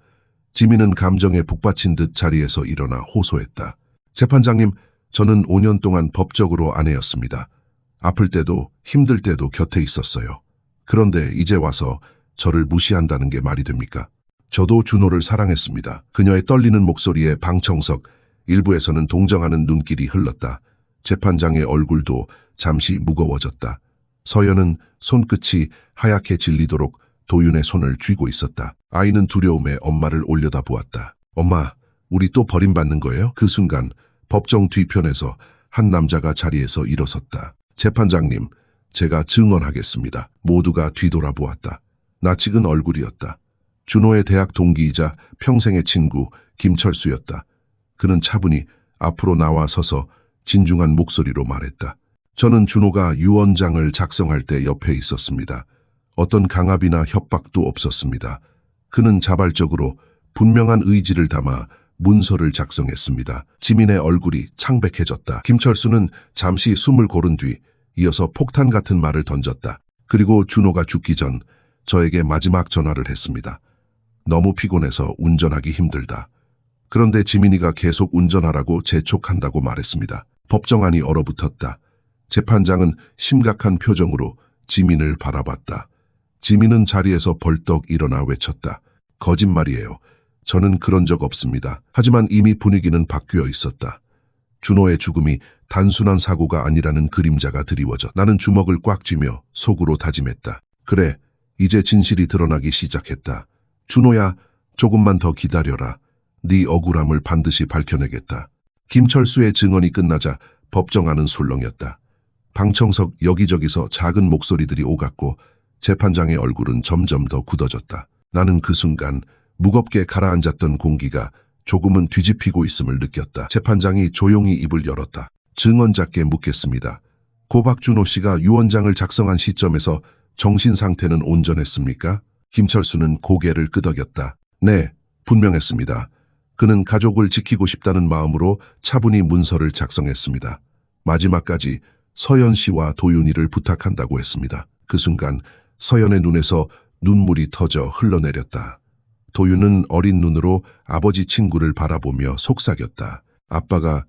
지민은 감정에 북받친 듯 자리에서 일어나 호소했다. 재판장님, 저는 5년 동안 법적으로 아내였습니다. 아플 때도 힘들 때도 곁에 있었어요. 그런데 이제 와서 저를 무시한다는 게 말이 됩니까? 저도 준호를 사랑했습니다. 그녀의 떨리는 목소리에 방청석 일부에서는 동정하는 눈길이 흘렀다. 재판장의 얼굴도 잠시 무거워졌다. 서연은 손끝이 하얗게 질리도록 도윤의 손을 쥐고 있었다. 아이는 두려움에 엄마를 올려다보았다. 엄마, 우리 또 버림받는 거예요? 그 순간 법정 뒤편에서 한 남자가 자리에서 일어섰다. 재판장님, 제가 증언하겠습니다. 모두가 뒤돌아보았다. 낯익은 얼굴이었다. 준호의 대학 동기이자 평생의 친구 김철수였다. 그는 차분히 앞으로 나와 서서 진중한 목소리로 말했다. 저는 준호가 유언장을 작성할 때 옆에 있었습니다. 어떤 강압이나 협박도 없었습니다. 그는 자발적으로 분명한 의지를 담아 문서를 작성했습니다. 지민의 얼굴이 창백해졌다. 김철수는 잠시 숨을 고른 뒤 이어서 폭탄 같은 말을 던졌다. 그리고 준호가 죽기 전 저에게 마지막 전화를 했습니다. 너무 피곤해서 운전하기 힘들다. 그런데 지민이가 계속 운전하라고 재촉한다고 말했습니다. 법정안이 얼어붙었다. 재판장은 심각한 표정으로 지민을 바라봤다. 지민은 자리에서 벌떡 일어나 외쳤다. 거짓말이에요. 저는 그런 적 없습니다. 하지만 이미 분위기는 바뀌어 있었다. 준호의 죽음이 단순한 사고가 아니라는 그림자가 드리워져 나는 주먹을 꽉 쥐며 속으로 다짐했다. 그래, 이제 진실이 드러나기 시작했다. 준호야, 조금만 더 기다려라. 네 억울함을 반드시 밝혀내겠다. 김철수의 증언이 끝나자 법정안은 술렁였다. 방청석 여기저기서 작은 목소리들이 오갔고 재판장의 얼굴은 점점 더 굳어졌다. 나는 그 순간 무겁게 가라앉았던 공기가 조금은 뒤집히고 있음을 느꼈다. 재판장이 조용히 입을 열었다. 증언자께 묻겠습니다. 고박준호 씨가 유언장을 작성한 시점에서 정신 상태는 온전했습니까? 김철수는 고개를 끄덕였다. 네, 분명했습니다. 그는 가족을 지키고 싶다는 마음으로 차분히 문서를 작성했습니다. 마지막까지 서연 씨와 도윤이를 부탁한다고 했습니다. 그 순간 서연의 눈에서 눈물이 터져 흘러내렸다. 도윤은 어린 눈으로 아버지 친구를 바라보며 속삭였다. 아빠가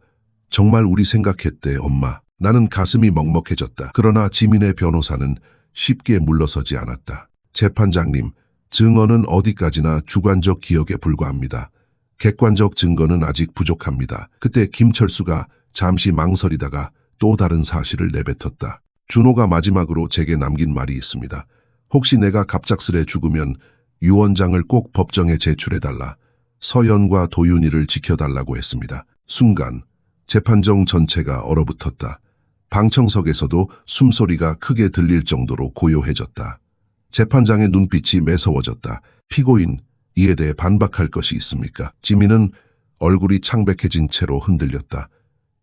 정말 우리 생각했대, 엄마. 나는 가슴이 먹먹해졌다. 그러나 지민의 변호사는 쉽게 물러서지 않았다. 재판장님, 증언은 어디까지나 주관적 기억에 불과합니다. 객관적 증거는 아직 부족합니다. 그때 김철수가 잠시 망설이다가 또 다른 사실을 내뱉었다. 준호가 마지막으로 제게 남긴 말이 있습니다. 혹시 내가 갑작스레 죽으면 유언장을 꼭 법정에 제출해달라. 서연과 도윤이를 지켜달라고 했습니다. 순간 재판정 전체가 얼어붙었다. 방청석에서도 숨소리가 크게 들릴 정도로 고요해졌다. 재판장의 눈빛이 매서워졌다. 피고인, 이에 대해 반박할 것이 있습니까? 지민은 얼굴이 창백해진 채로 흔들렸다.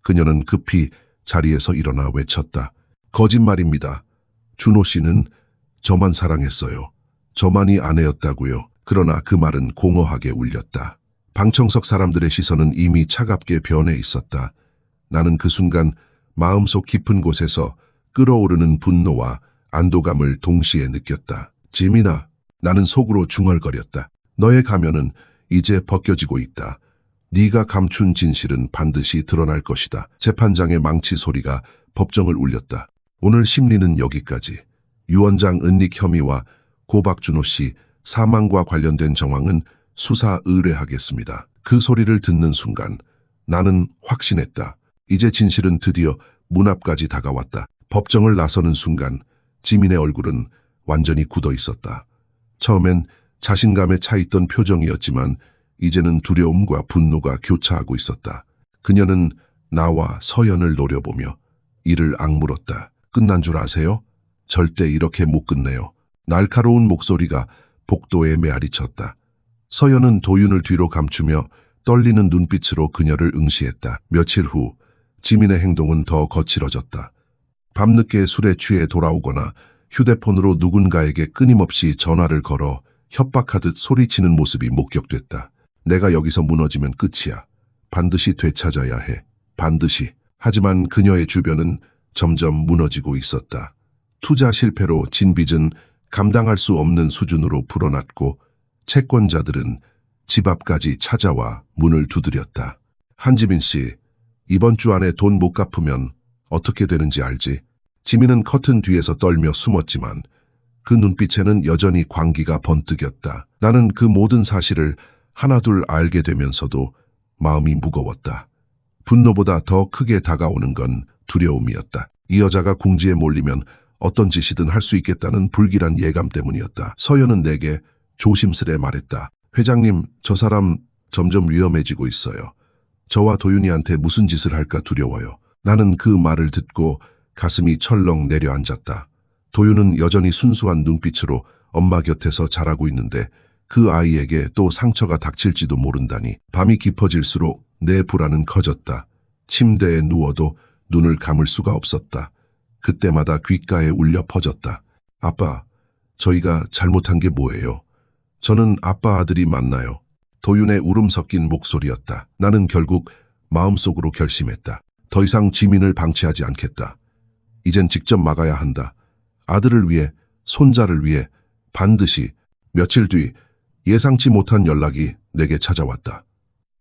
그녀는 급히 자리에서 일어나 외쳤다. 거짓말입니다. 준호 씨는 저만 사랑했어요. 저만이 아내였다고요. 그러나 그 말은 공허하게 울렸다. 방청석 사람들의 시선은 이미 차갑게 변해 있었다. 나는 그 순간 마음속 깊은 곳에서 끓어오르는 분노와 안도감을 동시에 느꼈다. 지민아, 나는 속으로 중얼거렸다. 너의 가면은 이제 벗겨지고 있다. 네가 감춘 진실은 반드시 드러날 것이다. 재판장의 망치 소리가 법정을 울렸다. 오늘 심리는 여기까지. 유언장 은닉 혐의와 고박준호 씨 사망과 관련된 정황은 수사 의뢰하겠습니다. 그 소리를 듣는 순간 나는 확신했다. 이제 진실은 드디어 문 앞까지 다가왔다. 법정을 나서는 순간 지민의 얼굴은 완전히 굳어 있었다. 처음엔 자신감에 차있던 표정이었지만 이제는 두려움과 분노가 교차하고 있었다. 그녀는 나와 서연을 노려보며 이를 악물었다. 끝난 줄 아세요? 절대 이렇게 못 끝내요. 날카로운 목소리가 복도에 메아리쳤다. 서연은 도윤을 뒤로 감추며 떨리는 눈빛으로 그녀를 응시했다. 며칠 후 지민의 행동은 더 거칠어졌다. 밤늦게 술에 취해 돌아오거나 휴대폰으로 누군가에게 끊임없이 전화를 걸어 협박하듯 소리치는 모습이 목격됐다. 내가 여기서 무너지면 끝이야. 반드시 되찾아야 해. 반드시. 하지만 그녀의 주변은 점점 무너지고 있었다. 투자 실패로 진 빚은 감당할 수 없는 수준으로 불어났고 채권자들은 집 앞까지 찾아와 문을 두드렸다. 한지민 씨, 이번 주 안에 돈 못 갚으면 어떻게 되는지 알지? 지민은 커튼 뒤에서 떨며 숨었지만 그 눈빛에는 여전히 광기가 번뜩였다. 나는 그 모든 사실을 하나둘 알게 되면서도 마음이 무거웠다. 분노보다 더 크게 다가오는 건 두려움이었다. 이 여자가 궁지에 몰리면 어떤 짓이든 할 수 있겠다는 불길한 예감 때문이었다. 서연은 내게 조심스레 말했다. 회장님, 저 사람 점점 위험해지고 있어요. 저와 도윤이한테 무슨 짓을 할까 두려워요. 나는 그 말을 듣고 가슴이 철렁 내려앉았다. 도윤은 여전히 순수한 눈빛으로 엄마 곁에서 자라고 있는데 그 아이에게 또 상처가 닥칠지도 모른다니. 밤이 깊어질수록 내 불안은 커졌다. 침대에 누워도 눈을 감을 수가 없었다. 그때마다 귓가에 울려 퍼졌다. 아빠, 저희가 잘못한 게 뭐예요? 저는 아빠 아들이 맞나요? 도윤의 울음 섞인 목소리였다. 나는 결국 마음속으로 결심했다. 더 이상 지민을 방치하지 않겠다. 이젠 직접 막아야 한다. 아들을 위해, 손자를 위해 반드시. 며칠 뒤 예상치 못한 연락이 내게 찾아왔다.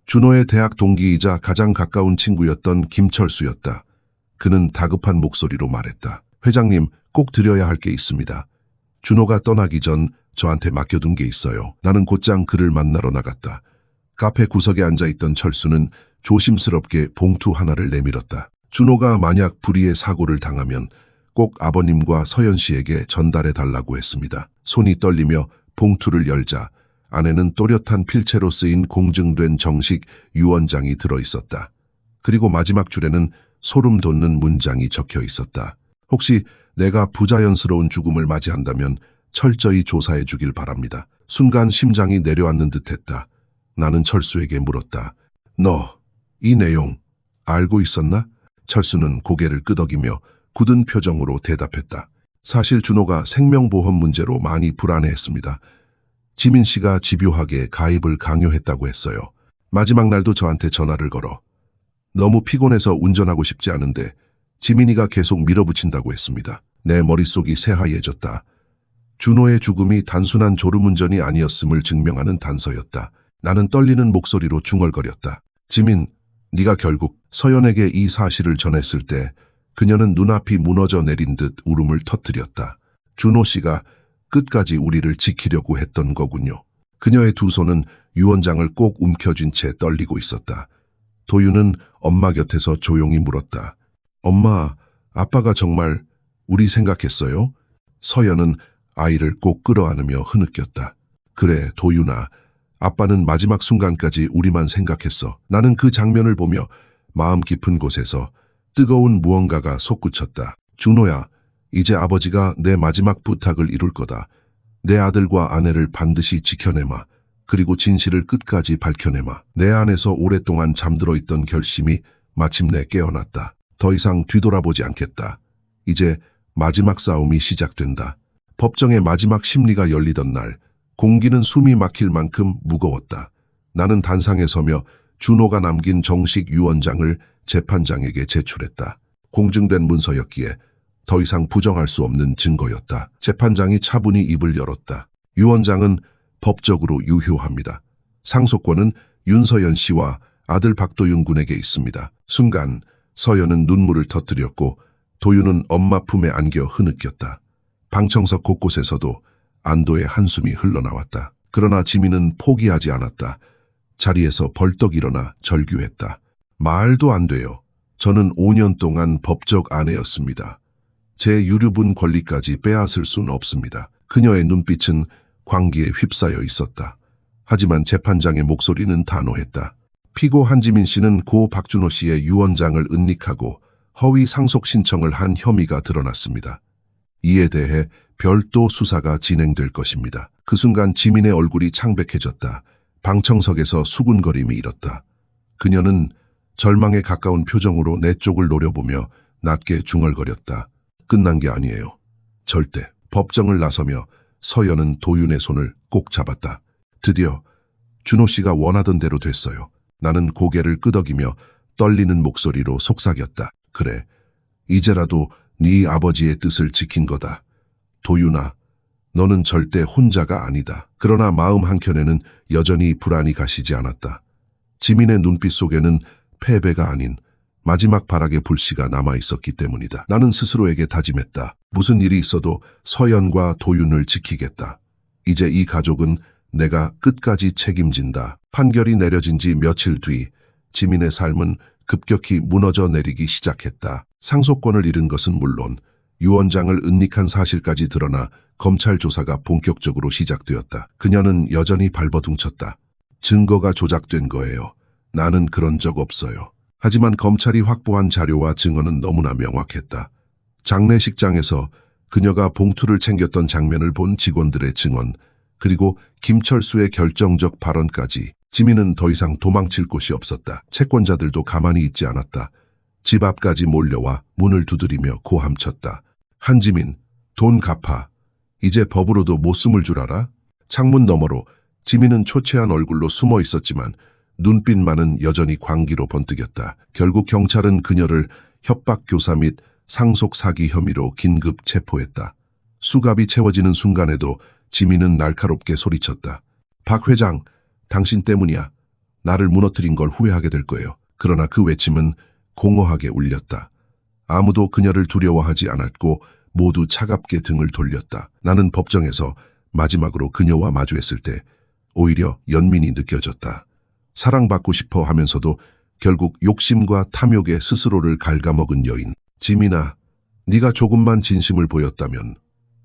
준호의 대학 동기이자 가장 가까운 친구였던 김철수였다. 그는 다급한 목소리로 말했다. 회장님, 꼭 드려야 할 게 있습니다. 준호가 떠나기 전 저한테 맡겨둔 게 있어요. 나는 곧장 그를 만나러 나갔다. 카페 구석에 앉아있던 철수는 조심스럽게 봉투 하나를 내밀었다. 준호가 만약 불의의 사고를 당하면 꼭 아버님과 서연 씨에게 전달해 달라고 했습니다. 손이 떨리며 봉투를 열자 안에는 또렷한 필체로 쓰인 공증된 정식 유언장이 들어있었다. 그리고 마지막 줄에는 소름 돋는 문장이 적혀 있었다. 혹시 내가 부자연스러운 죽음을 맞이한다면 철저히 조사해 주길 바랍니다. 순간 심장이 내려앉는 듯했다. 나는 철수에게 물었다. 너, 이 내용 알고 있었나? 철수는 고개를 끄덕이며 굳은 표정으로 대답했다. 사실 준호가 생명보험 문제로 많이 불안해했습니다. 지민 씨가 집요하게 가입을 강요했다고 했어요. 마지막 날도 저한테 전화를 걸어 너무 피곤해서 운전하고 싶지 않은데 지민이가 계속 밀어붙인다고 했습니다. 내 머릿속이 새하얘졌다. 준호의 죽음이 단순한 졸음운전이 아니었음을 증명하는 단서였다. 나는 떨리는 목소리로 중얼거렸다. 지민, 네가 결국 서연에게 이 사실을 전했을 때 그녀는 눈앞이 무너져 내린 듯 울음을 터뜨렸다. 준호 씨가 끝까지 우리를 지키려고 했던 거군요. 그녀의 두 손은 유언장을 꼭 움켜쥔 채 떨리고 있었다. 도윤은 엄마 곁에서 조용히 물었다. 엄마, 아빠가 정말 우리 생각했어요? 서연은 아이를 꼭 끌어안으며 흐느꼈다. 그래, 도윤아. 아빠는 마지막 순간까지 우리만 생각했어. 나는 그 장면을 보며 마음 깊은 곳에서 뜨거운 무언가가 솟구쳤다. 준호야, 이제 아버지가 내 마지막 부탁을 이룰 거다. 내 아들과 아내를 반드시 지켜내마. 그리고 진실을 끝까지 밝혀내마. 내 안에서 오랫동안 잠들어 있던 결심이 마침내 깨어났다. 더 이상 뒤돌아보지 않겠다. 이제 마지막 싸움이 시작된다. 법정의 마지막 심리가 열리던 날, 공기는 숨이 막힐 만큼 무거웠다. 나는 단상에 서며 준호가 남긴 정식 유언장을 재판장에게 제출했다. 공증된 문서였기에 더 이상 부정할 수 없는 증거였다. 재판장이 차분히 입을 열었다. 유언장은 법적으로 유효합니다. 상속권은 윤서연 씨와 아들 박도윤 군에게 있습니다. 순간 서연은 눈물을 터뜨렸고 도윤은 엄마 품에 안겨 흐느꼈다. 방청석 곳곳에서도 안도의 한숨이 흘러나왔다. 그러나 지민은 포기하지 않았다. 자리에서 벌떡 일어나 절규했다. 말도 안 돼요. 저는 5년 동안 법적 아내였습니다. 제 유류분 권리까지 빼앗을 순 없습니다. 그녀의 눈빛은 광기에 휩싸여 있었다. 하지만 재판장의 목소리는 단호했다. 피고 한지민 씨는 고 박준호 씨의 유언장을 은닉하고 허위 상속 신청을 한 혐의가 드러났습니다. 이에 대해 별도 수사가 진행될 것입니다. 그 순간 지민의 얼굴이 창백해졌다. 방청석에서 수군거림이 일었다. 그녀는 절망에 가까운 표정으로 내 쪽을 노려보며 낮게 중얼거렸다. 끝난 게 아니에요. 절대. 법정을 나서며 서연은 도윤의 손을 꼭 잡았다. 드디어 준호 씨가 원하던 대로 됐어요. 나는 고개를 끄덕이며 떨리는 목소리로 속삭였다. 그래, 이제라도 네 아버지의 뜻을 지킨 거다. 도윤아, 너는 절대 혼자가 아니다. 그러나 마음 한켠에는 여전히 불안이 가시지 않았다. 지민의 눈빛 속에는 패배가 아닌 마지막 발악의 불씨가 남아있었기 때문이다. 나는 스스로에게 다짐했다. 무슨 일이 있어도 서연과 도윤을 지키겠다. 이제 이 가족은 내가 끝까지 책임진다. 판결이 내려진 지 며칠 뒤 지민의 삶은 급격히 무너져 내리기 시작했다. 상속권을 잃은 것은 물론 유언장을 은닉한 사실까지 드러나 검찰 조사가 본격적으로 시작되었다. 그녀는 여전히 발버둥쳤다. 증거가 조작된 거예요. 나는 그런 적 없어요. 하지만 검찰이 확보한 자료와 증언은 너무나 명확했다. 장례식장에서 그녀가 봉투를 챙겼던 장면을 본 직원들의 증언, 그리고 김철수의 결정적 발언까지. 지민은 더 이상 도망칠 곳이 없었다. 채권자들도 가만히 있지 않았다. 집 앞까지 몰려와 문을 두드리며 고함쳤다. 한지민, 돈 갚아. 이제 법으로도 못 숨을 줄 알아? 창문 너머로 지민은 초췌한 얼굴로 숨어 있었지만 눈빛만은 여전히 광기로 번뜩였다. 결국 경찰은 그녀를 협박 교사 및 상속 사기 혐의로 긴급 체포했다. 수갑이 채워지는 순간에도 지민은 날카롭게 소리쳤다. 박 회장, 당신 때문이야. 나를 무너뜨린 걸 후회하게 될 거예요. 그러나 그 외침은 공허하게 울렸다. 아무도 그녀를 두려워하지 않았고 모두 차갑게 등을 돌렸다. 나는 법정에서 마지막으로 그녀와 마주했을 때 오히려 연민이 느껴졌다. 사랑받고 싶어 하면서도 결국 욕심과 탐욕에 스스로를 갉아먹은 여인. 지민아, 네가 조금만 진심을 보였다면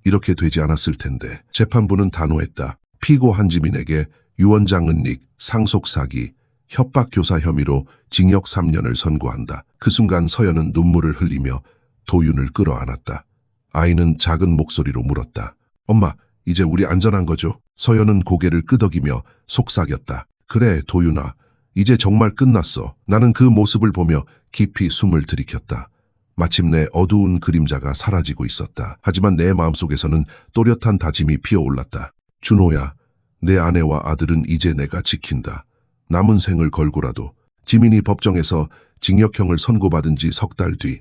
이렇게 되지 않았을 텐데. 재판부는 단호했다. 피고 한지민에게 유언장 은닉, 상속 사기, 협박 교사 혐의로 징역 3년을 선고한다. 그 순간 서연은 눈물을 흘리며 도윤을 끌어안았다. 아이는 작은 목소리로 물었다. 엄마, 이제 우리 안전한 거죠? 서연은 고개를 끄덕이며 속삭였다. 그래, 도윤아. 이제 정말 끝났어. 나는 그 모습을 보며 깊이 숨을 들이켰다. 마침내 어두운 그림자가 사라지고 있었다. 하지만 내 마음속에서는 또렷한 다짐이 피어올랐다. 준호야, 내 아내와 아들은 이제 내가 지킨다. 남은 생을 걸고라도. 지민이 법정에서 징역형을 선고받은 지 석 달 뒤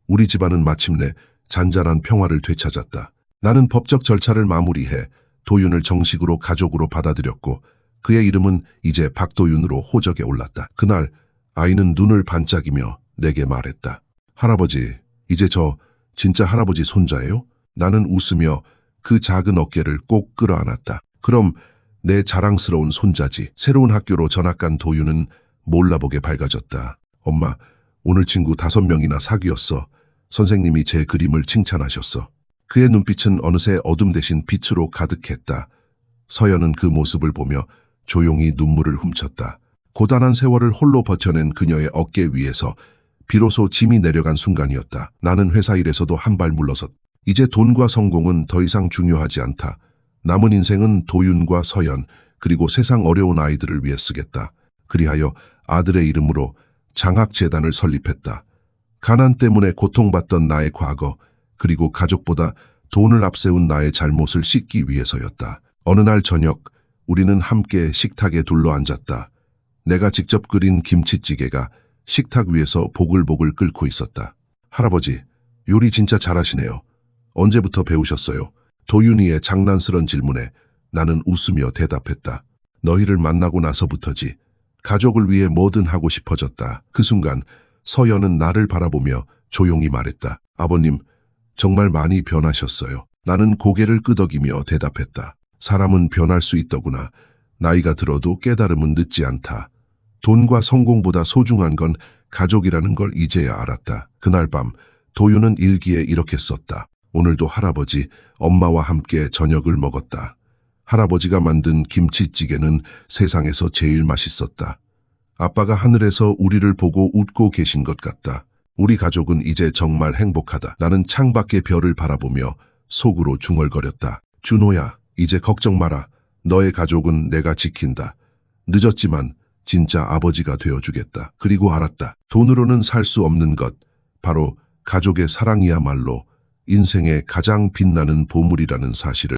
우리 집안은 마침내 잔잔한 평화를 되찾았다. 나는 법적 절차를 마무리해 도윤을 정식으로 가족으로 받아들였고 그의 이름은 이제 박도윤으로 호적에 올랐다. 그날 아이는 눈을 반짝이며 내게 말했다. 할아버지, 이제 저 진짜 할아버지 손자예요? 나는 웃으며 그 작은 어깨를 꼭 끌어안았다. 그럼 내 자랑스러운 손자지. 새로운 학교로 전학 간 도윤은 몰라보게 밝아졌다. 엄마, 오늘 친구 5명이나 사귀었어. 선생님이 제 그림을 칭찬하셨어. 그의 눈빛은 어느새 어둠 대신 빛으로 가득했다. 서연은 그 모습을 보며 조용히 눈물을 훔쳤다. 고단한 세월을 홀로 버텨낸 그녀의 어깨 위에서 비로소 짐이 내려간 순간이었다. 나는 회사 일에서도 한 발 물러섰. 이제 돈과 성공은 더 이상 중요하지 않다. 남은 인생은 도윤과 서연, 그리고 세상 어려운 아이들을 위해 쓰겠다. 그리하여 아들의 이름으로 장학재단을 설립했다. 가난 때문에 고통받던 나의 과거, 그리고 가족보다 돈을 앞세운 나의 잘못을 씻기 위해서였다. 어느 날 저녁, 우리는 함께 식탁에 둘러앉았다. 내가 직접 끓인 김치찌개가 식탁 위에서 보글보글 끓고 있었다. 할아버지, 요리 진짜 잘하시네요. 언제부터 배우셨어요? 도윤이의 장난스런 질문에 나는 웃으며 대답했다. 너희를 만나고 나서부터지. 가족을 위해 뭐든 하고 싶어졌다. 그 순간 서연은 나를 바라보며 조용히 말했다. 아버님, 정말 많이 변하셨어요. 나는 고개를 끄덕이며 대답했다. 사람은 변할 수 있더구나. 나이가 들어도 깨달음은 늦지 않다. 돈과 성공보다 소중한 건 가족이라는 걸 이제야 알았다. 그날 밤 도윤은 일기에 이렇게 썼다. 오늘도 할아버지, 엄마와 함께 저녁을 먹었다. 할아버지가 만든 김치찌개는 세상에서 제일 맛있었다. 아빠가 하늘에서 우리를 보고 웃고 계신 것 같다. 우리 가족은 이제 정말 행복하다. 나는 창밖의 별을 바라보며 속으로 중얼거렸다. 준호야, 이제 걱정 마라. 너의 가족은 내가 지킨다. 늦었지만 진짜 아버지가 되어주겠다. 그리고 알았다. 돈으로는 살 수 없는 것, 바로 가족의 사랑이야말로 인생의 가장 빛나는 보물이라는 사실을.